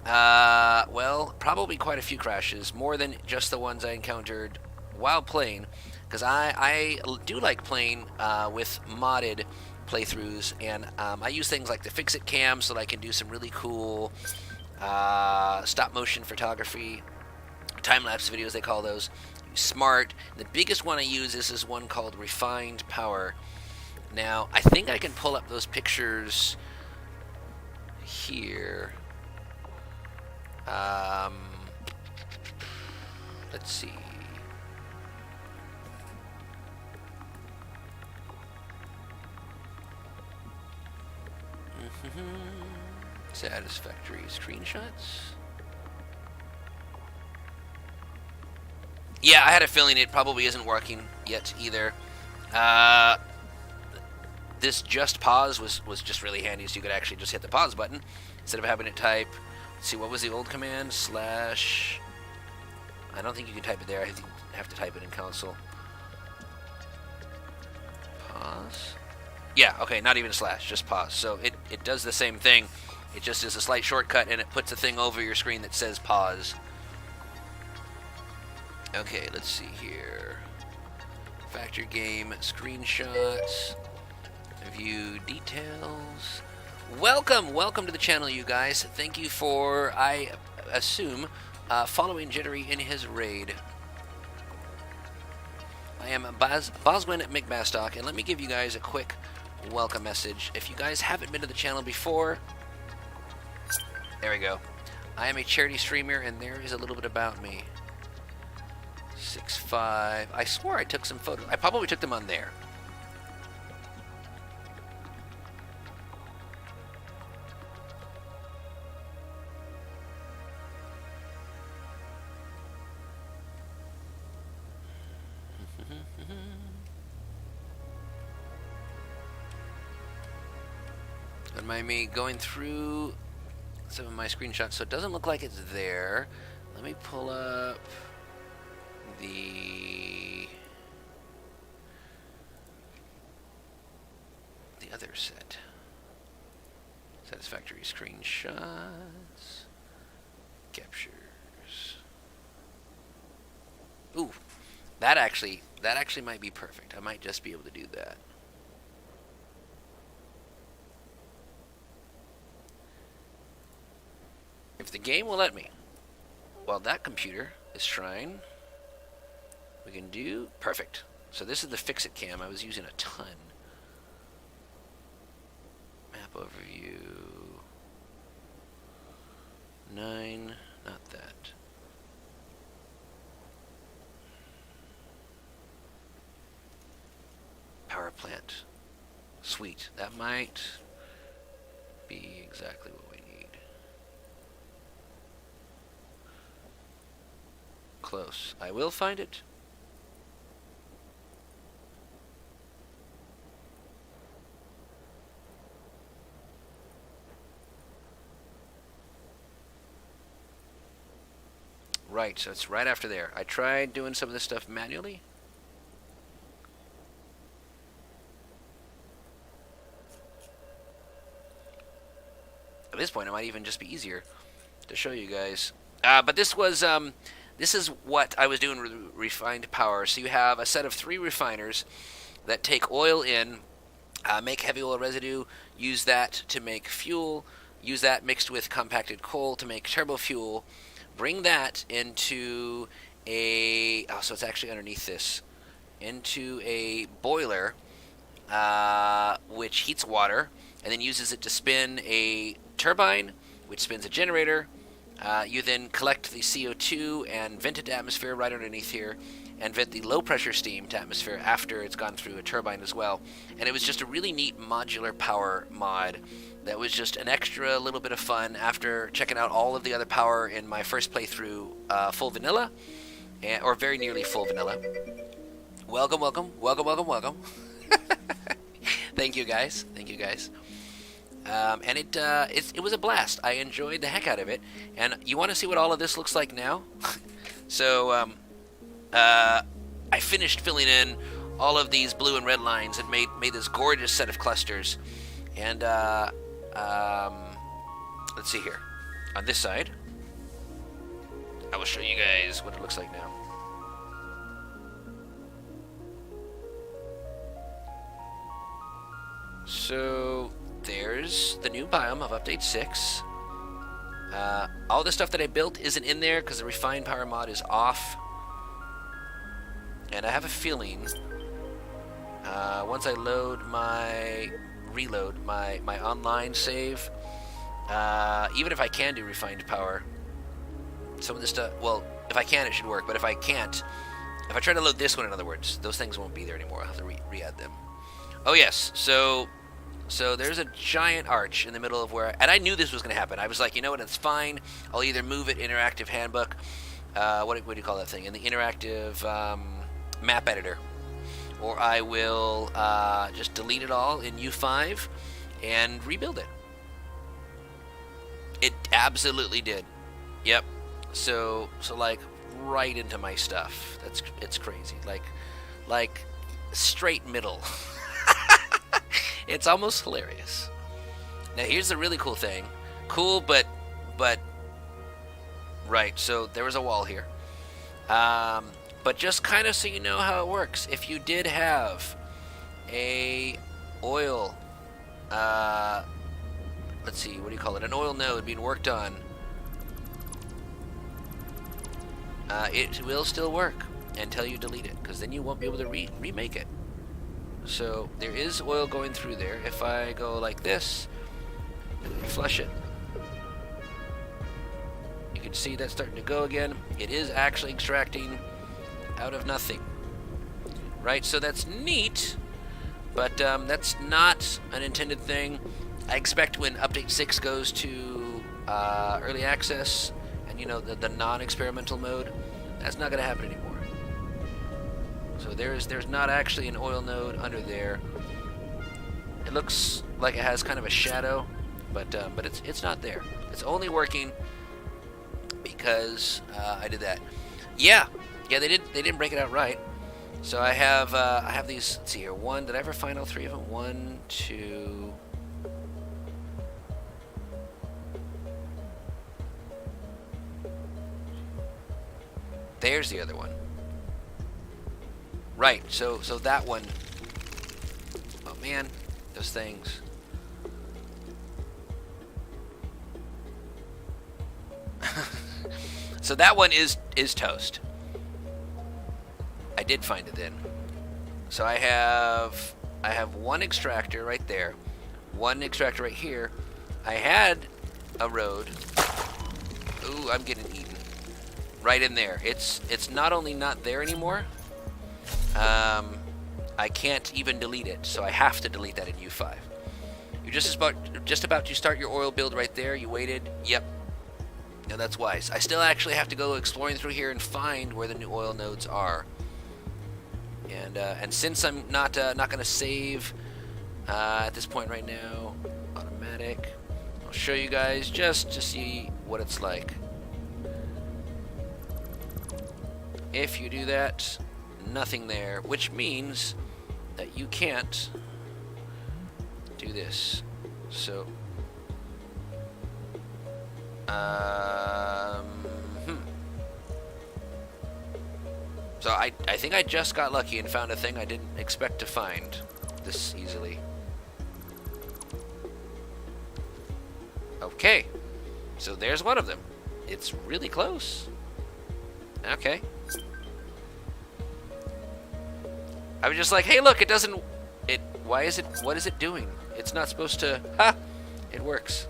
well, probably quite a few crashes, more than just the ones I encountered while playing, because I do like playing with modded playthroughs, and I use things like the Fix-It cam so that I can do some really cool stop-motion photography time-lapse videos, they call those. Smart. The biggest one I use is this one called Refined Power. Now, I think I can pull up those pictures here. Let's see. Satisfactory screenshots. Yeah, I had a feeling it probably isn't working yet either. This just pause was just really handy, so you could actually just hit the pause button instead of having it type. Let's see, what was the old command? Slash. I don't think you can type it there. I have to type it in console. Pause. Yeah, okay, not even a slash, just pause. So it does the same thing. It just is a slight shortcut, and it puts a thing over your screen that says pause. Okay, let's see here. Factory game, screenshots, view details. Welcome to the channel, you guys. Thank you for, I assume, following Jittery in his raid. I am Boswin McBastock, and let me give you guys a quick welcome message. If you guys haven't been to the channel before, there we go. I am a charity streamer, and there is a little bit about me. 6'5". I swore I took some photos. I probably took them on there. Don't mind me going through some of my screenshots, so it doesn't look like it's there. Let me pull up the other set. Satisfactory screenshots. Captures. Ooh, that actually might be perfect. I might just be able to do that. If the game will let me. Well, that computer is shrine. We can do perfect. So this is the fix-it cam. I was using a ton. Map overview. 9, not that. Power plant. Sweet. That might be exactly what we need. Close. I will find it. Right, so it's right after there. I tried doing some of this stuff manually. At this point, it might even just be easier to show you guys. But this was, this is what I was doing with refined power. So you have a set of 3 refiners that take oil in, make heavy oil residue, use that to make fuel, use that mixed with compacted coal to make turbo fuel, bring that into a, oh, so it's actually underneath this, into a boiler, which heats water, and then uses it to spin a turbine, which spins a generator. You then collect the CO2 and vent it to atmosphere right underneath here, and vent the low-pressure steam to atmosphere after it's gone through a turbine as well. And it was just a really neat modular power mod that was just an extra little bit of fun after checking out all of the other power in my first playthrough, full vanilla, or very nearly full vanilla. Welcome. Thank you guys. And it was a blast. I enjoyed the heck out of it. And you want to see what all of this looks like now? So I finished filling in all of these blue and red lines and made this gorgeous set of clusters. And let's see here. On this side, I will show you guys what it looks like now. So there's the new biome of Update 6. All the stuff that I built isn't in there because the refined power mod is off. And I have a feeling once I reload my online save, even if I can do refined power, some of this stuff, well, if I can, it should work. But if I can't, if I try to load this one, in other words, those things won't be there anymore. I'll have to re-add them. Oh, yes. So there's a giant arch in the middle of where... And I knew this was going to happen. I was like, you know what? It's fine. I'll either move it interactive handbook. What do you call that thing? In the interactive map editor. Or I will just delete it all in U5 and rebuild it. It absolutely did. Yep. So like right into my stuff. It's crazy. Like straight middle. It's almost hilarious. Now here's the really cool thing. Cool, but right. So there was a wall here. But just kind of so you know how it works. If you did have a oil, let's see, what do you call it? An oil node being worked on. It will still work until you delete it, because then you won't be able to remake it. So there is oil going through there. If I go like this and flush it, you can see that's starting to go again. It is actually extracting out of nothing. Right, so that's neat, but that's not an intended thing. I expect when Update 6 goes to early access and, you know, the non-experimental mode, that's not going to happen anymore. So there's not actually an oil node under there. It looks like it has kind of a shadow, but it's not there. It's only working because I did that. Yeah, they didn't break it out right. So I have these. Let's see here. One. Did I ever find all three of them? 1, 2. There's the other one. Right. So that one. Oh man, those things. So that one is toast. I did find it then. So I have one extractor right there, one extractor right here. I had a road. Ooh, I'm getting eaten. Right in there. It's not only not there anymore. I can't even delete it, so I have to delete that in U5. You're just about to start your oil build right there. You waited. Yep. No, that's wise. I still actually have to go exploring through here and find where the new oil nodes are. And since I'm not going to save at this point right now, automatic, I'll show you guys just to see what it's like. If you do that, nothing there, which means that you can't do this. So, So I think I just got lucky and found a thing I didn't expect to find this easily. Okay, so there's one of them. It's really close. Okay. I was just like, hey, look, it doesn't... what is it doing? It's not supposed to... Ha! It works.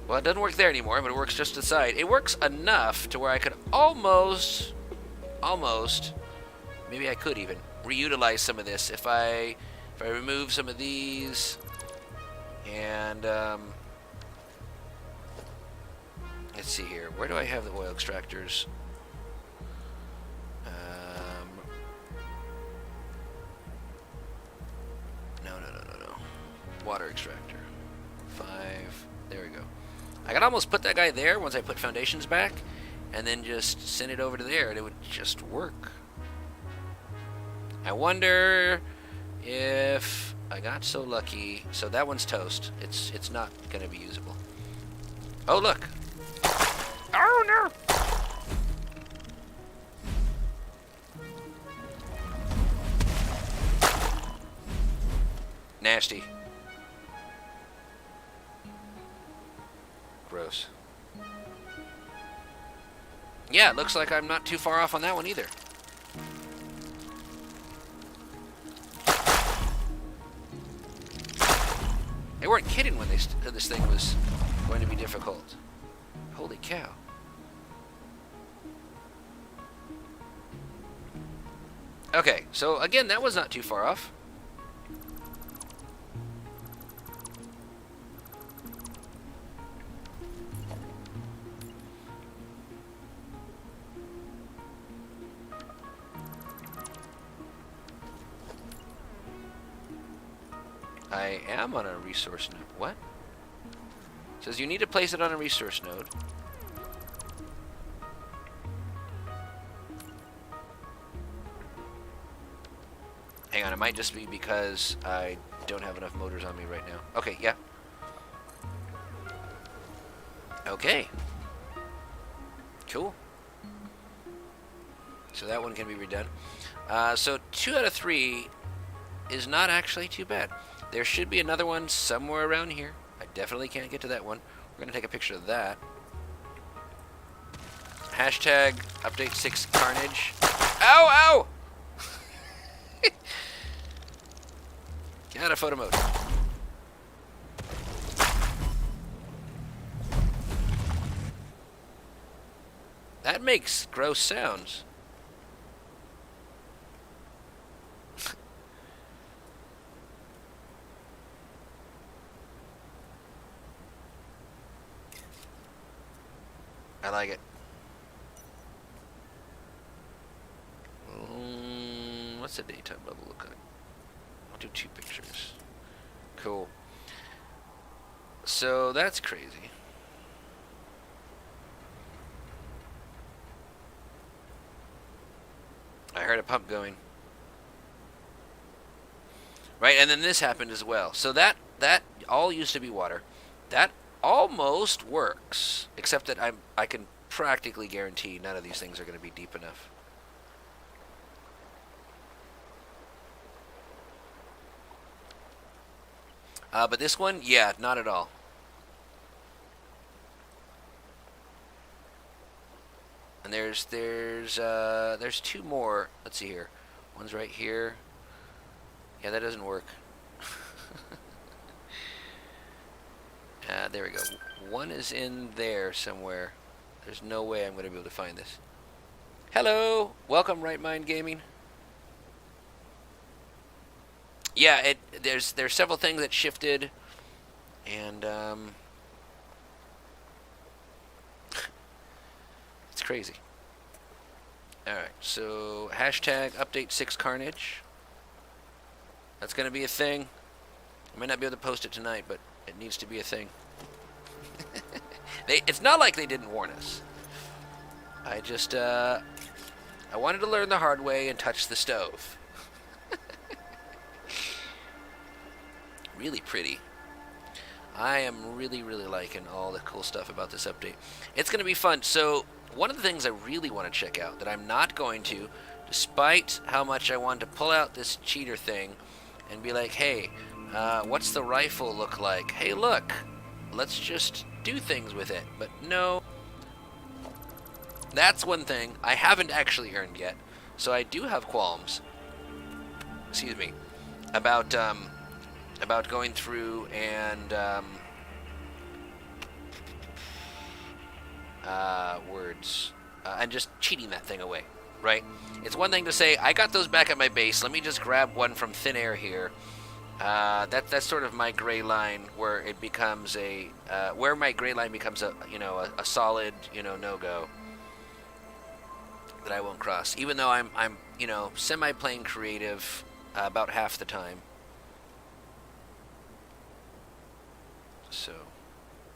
Well, it doesn't work there anymore, but it works just to the side. It works enough to where I could almost, maybe I could even, reutilize some of this if I remove some of these, and, let's see here. Where do I have the oil extractors? No. Water extractor. 5. There we go. I could almost put that guy there once I put foundations back, and then just send it over to there, and it would just work. I wonder if I got so lucky. So that one's toast. It's not going to be usable. Oh, look. Oh, no. Nasty. Gross. Yeah, it looks like I'm not too far off on that one either. They weren't kidding when this thing was going to be difficult. Holy cow. Okay, so again, that was not too far off. I am on a resource node. What? It says you need to place it on a resource node. Hang on, it might just be because I don't have enough motors on me right now. Okay, yeah. Okay. Cool. So that one can be redone. So 2 out of 3 is not actually too bad. There should be another one somewhere around here. I definitely can't get to that one. We're going to take a picture of that. Hashtag update 6 carnage. Ow, ow! Get out of photo mode. That makes gross sounds. I like it. What's the daytime level look like? I'll do 2 pictures. Cool. So that's crazy. I heard a pump going. Right, and then this happened as well. So that all used to be water. That almost works, except that I can practically guarantee none of these things are going to be deep enough. But this one, yeah, not at all. And there's 2 more. Let's see here. One's right here. Yeah, that doesn't work. There we go. One is in there somewhere. There's no way I'm going to be able to find this. Hello! Welcome, Right Mind Gaming. Yeah, there's several things that shifted, and it's crazy. Alright, so hashtag update 6 carnage. That's going to be a thing. I might not be able to post it tonight, but it needs to be a thing. It's not like they didn't warn us. I just, I wanted to learn the hard way and touch the stove. Really pretty. I am really, really liking all the cool stuff about this update. It's going to be fun. So, one of the things I really want to check out that I'm not going to, despite how much I want to pull out this cheater thing and be like, hey, what's the rifle look like? Hey, look, let's just do things with it. But no, that's one thing I haven't actually earned yet. So I do have qualms, excuse me, about going through and and just cheating that thing away, right? It's one thing to say, I got those back at my base, let me just grab one from thin air here. That's sort of my gray line where it becomes a where my gray line becomes a solid no-go that I won't cross, even though I'm semi playing creative about half the time. So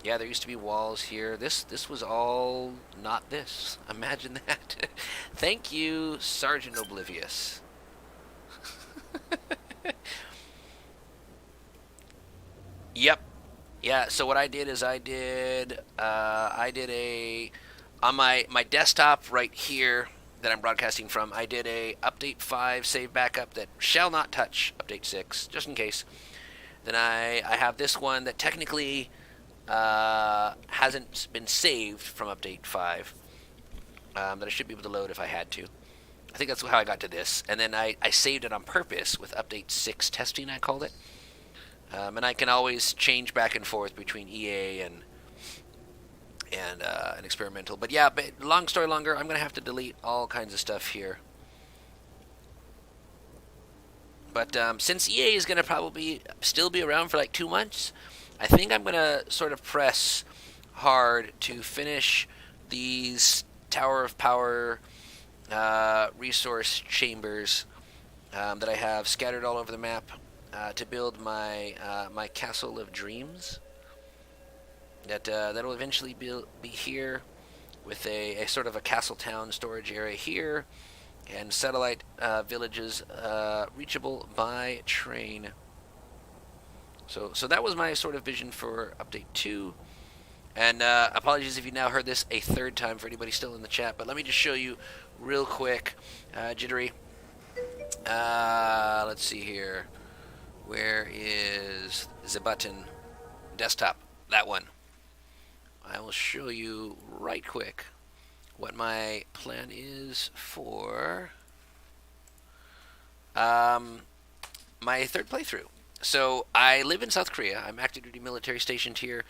yeah, there used to be walls here. This was all not this. Imagine that. Thank you, Sergeant Oblivious. Yep. Yeah, so what I did is I did a on my desktop right here that I'm broadcasting from, I did a update 5 save backup that shall not touch update 6, just in case. Then I have this one that technically hasn't been saved from update 5, that I should be able to load if I had to. I think that's how I got to this. And then I saved it on purpose with update 6 testing, I called it. And I can always change back and forth between EA and an experimental. But yeah, but long story longer, I'm going to have to delete all kinds of stuff here. But since EA is going to probably still be around for like 2 months, I think I'm going to sort of press hard to finish these Tower of Power resource chambers that I have scattered all over the map to build my my Castle of Dreams. That'll eventually be here with a sort of a castle town storage area here, and satellite villages reachable by train. So that was my sort of vision for update 2. And apologies if you now heard this a third time for anybody still in the chat, but let me just show you real quick. Jittery. Let's see here. Where is the button? Desktop. That one. I will show you right quick what my plan is for my third playthrough. So I live in South Korea. I'm active duty military stationed here.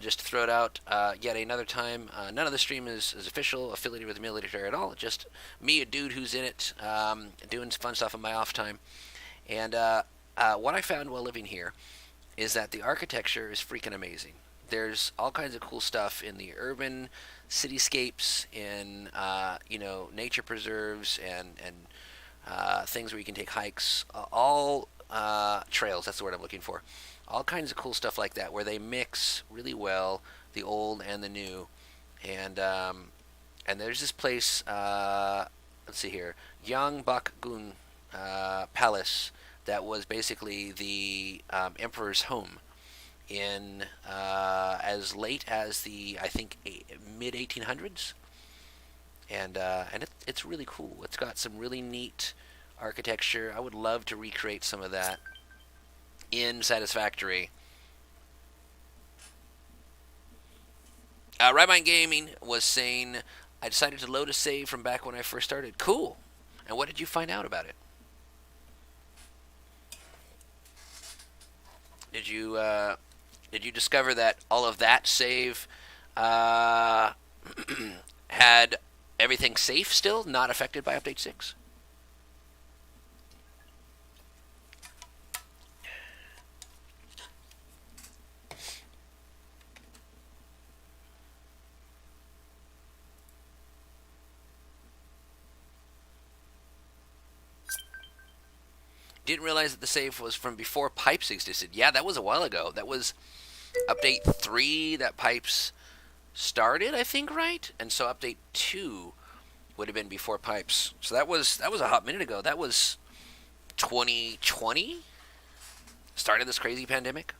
Just to throw it out yet another time, none of the stream is official, affiliated with the military at all. Just me, a dude who's in it, doing fun stuff in my off time. And what I found while living here is that the architecture is freaking amazing. There's all kinds of cool stuff in the urban cityscapes, in nature preserves, and things where you can take hikes, all trails. That's the word I'm looking for. All kinds of cool stuff like that, where they mix really well the old and the new. And there's this place. Let's see here, Gyeongbokgung Palace, that was basically the emperor's home in as late as the, I think, mid 1800s, and it's really cool. It's got some really neat architecture. I would love to recreate some of that in Satisfactory. Rybine Gaming was saying, I decided to load a save from back when I first started. Cool. And what did you find out about it? Did you discover that all of that save had everything safe still, not affected by update 6? Didn't realize that the save was from before Pipes existed. Yeah, that was a while ago. That was update 3 that Pipes started, I think, right? And so update 2 would have been before Pipes. So that was a hot minute ago. That was 2020? Started this crazy pandemic?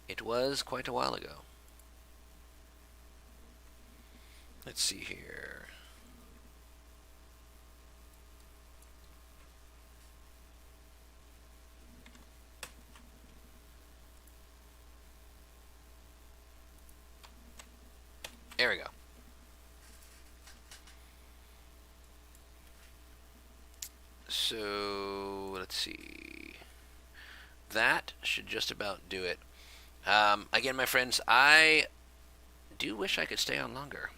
It was quite a while ago. Let's see here. There we go. So, let's see. That should just about do it. Again, my friends, I do wish I could stay on longer.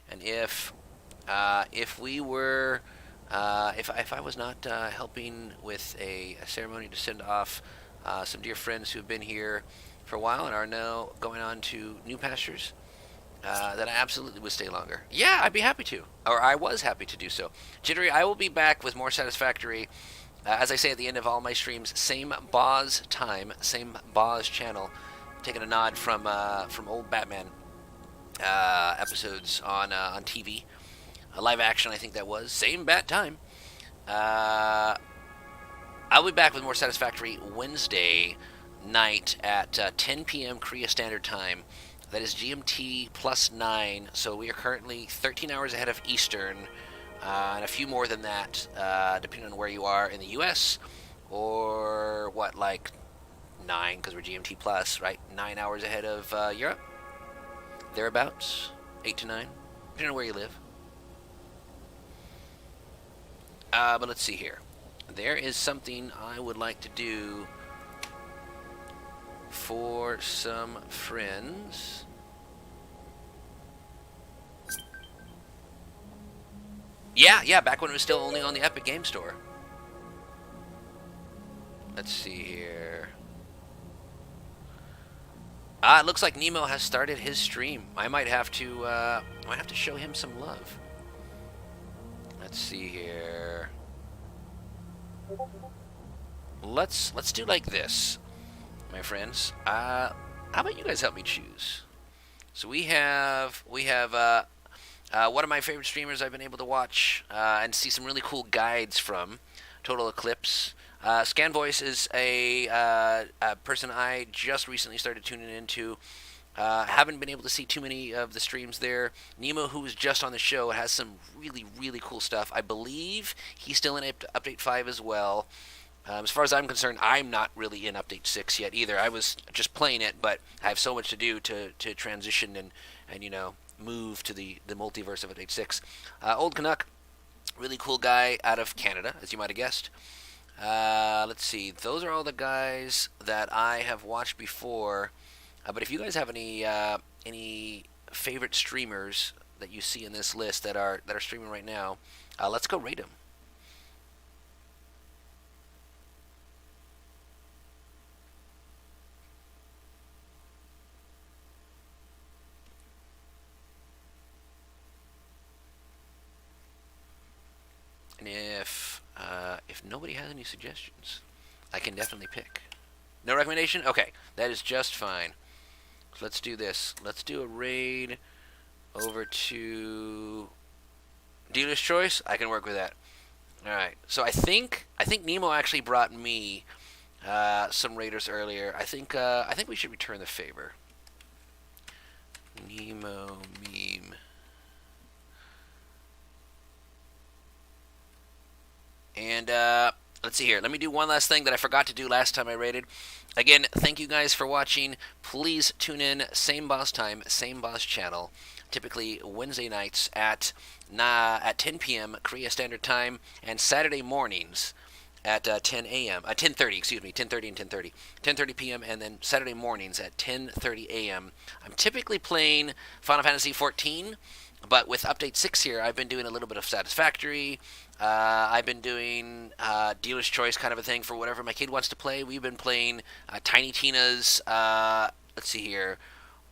And if we were, if I was not helping with a ceremony to send off some dear friends who have been here for a while and are now going on to new pastures, then I absolutely would stay longer. Yeah, I'd be happy to. Or I was happy to do so. Jittery, I will be back with more Satisfactory. As I say at the end of all my streams, same Boz time, same Boz channel. Taking a nod from old Batman episodes on TV. Live action, I think that was. Same bat time. I'll be back with more Satisfactory Wednesday night at 10 p.m. Korea Standard Time. That is GMT plus 9, so we are currently 13 hours ahead of Eastern. and a few more than that, depending on where you are in the U.S. or what, like 9, because we're GMT plus, right? 9 hours ahead of Europe, thereabouts, 8 to 9, depending on where you live. But let's see here. There is something I would like to do for some friends. Yeah, back when it was still only on the Epic Game Store. Let's see here. It looks like Nemo has started his stream. I might have to show him some love. Let's see here. Let's do like this, my friends. How about you guys help me choose? So we have one of my favorite streamers I've been able to watch and see some really cool guides from, Total Eclipse. Scan Voice is a person I just recently started tuning into. Haven't been able to see too many of the streams there. Nemo, who was just on the show, has some really, really cool stuff. I believe he's still in Update 5 as well. As far as I'm concerned, I'm not really in Update 6 yet either. I was just playing it, but I have so much to do to transition and you know, move to the multiverse of Update 6. Old Canuck, really cool guy out of Canada, as you might have guessed. Let's see. Those are all the guys that I have watched before. But if you guys have any favorite streamers that you see in this list that are streaming right now, let's go rate them. And if nobody has any suggestions, I can definitely pick. No recommendation? Okay, that is just fine. So let's do this. Let's do a raid over to Dealer's Choice. I can work with that. All right. So I think Nemo actually brought me some raiders earlier. I think we should return the favor. Nemo meme. And let's see here. Let me do one last thing that I forgot to do last time I raided. Again, thank you guys for watching. Please tune in, same boss time, same boss channel. Typically Wednesday nights at 10 p.m. Korea Standard Time, and Saturday mornings at 10 a.m. 10:30, excuse me, 10:30 and 10:30. 10:30 p.m. and then Saturday mornings at 10:30 a.m. I'm typically playing Final Fantasy XIV, but with Update 6 here, I've been doing a little bit of Satisfactory. I've been doing Dealer's Choice kind of a thing for whatever my kid wants to play. We've been playing Tiny Tina's, let's see here,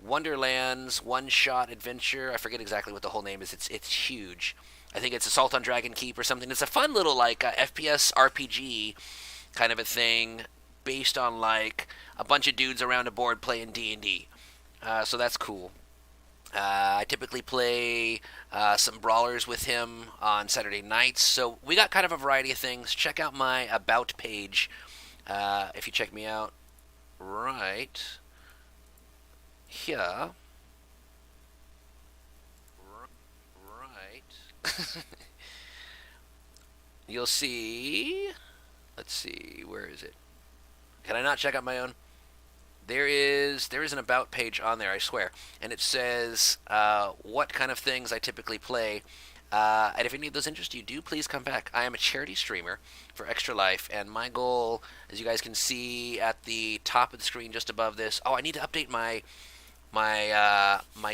Wonderland's One-Shot Adventure. I forget exactly what the whole name is. It's huge. I think it's Assault on Dragon Keep or something. It's a fun little, like, FPS RPG kind of a thing based on, like, a bunch of dudes around a board playing D&D. So that's cool. I typically play some brawlers with him on Saturday nights. So we got kind of a variety of things. Check out my About page if you check me out right here. Right. You'll see. Let's see. Where is it? Can I not check out my own? There is an About page on there, I swear, and it says what kind of things I typically play. And if any of those interest you, do please come back. I am a charity streamer for Extra Life, and my goal, as you guys can see at the top of the screen just above this. Oh, I need to update my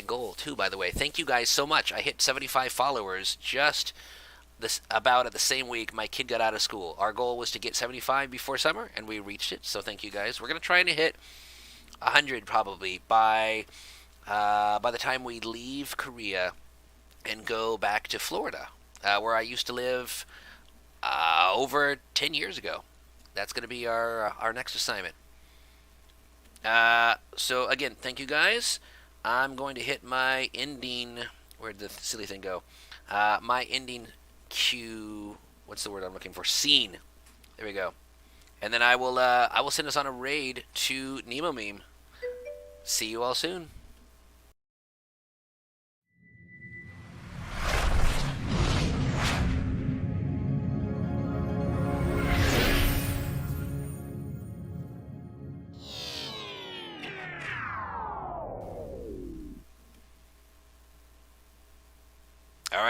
goal too, by the way. Thank you guys so much. I hit 75 followers just about at the same week my kid got out of school. Our goal was to get 75 before summer, and we reached it. So thank you guys. We're gonna try to hit 100 probably by the time we leave Korea and go back to Florida, where I used to live over 10 years ago. That's going to be our next assignment. So again, thank you guys. I'm going to hit my ending. Where'd the silly thing go? My ending cue. What's the word I'm looking for? Scene. There we go. And then I will send us on a raid to Nemo Meme. See you all soon.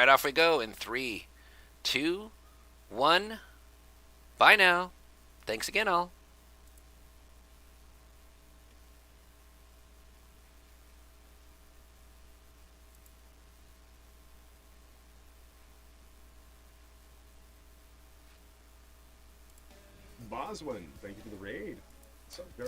right, off we go in 3, 2, 1. Bye now. Thanks again, all. Boswin, thank you for the raid. What's up, girl?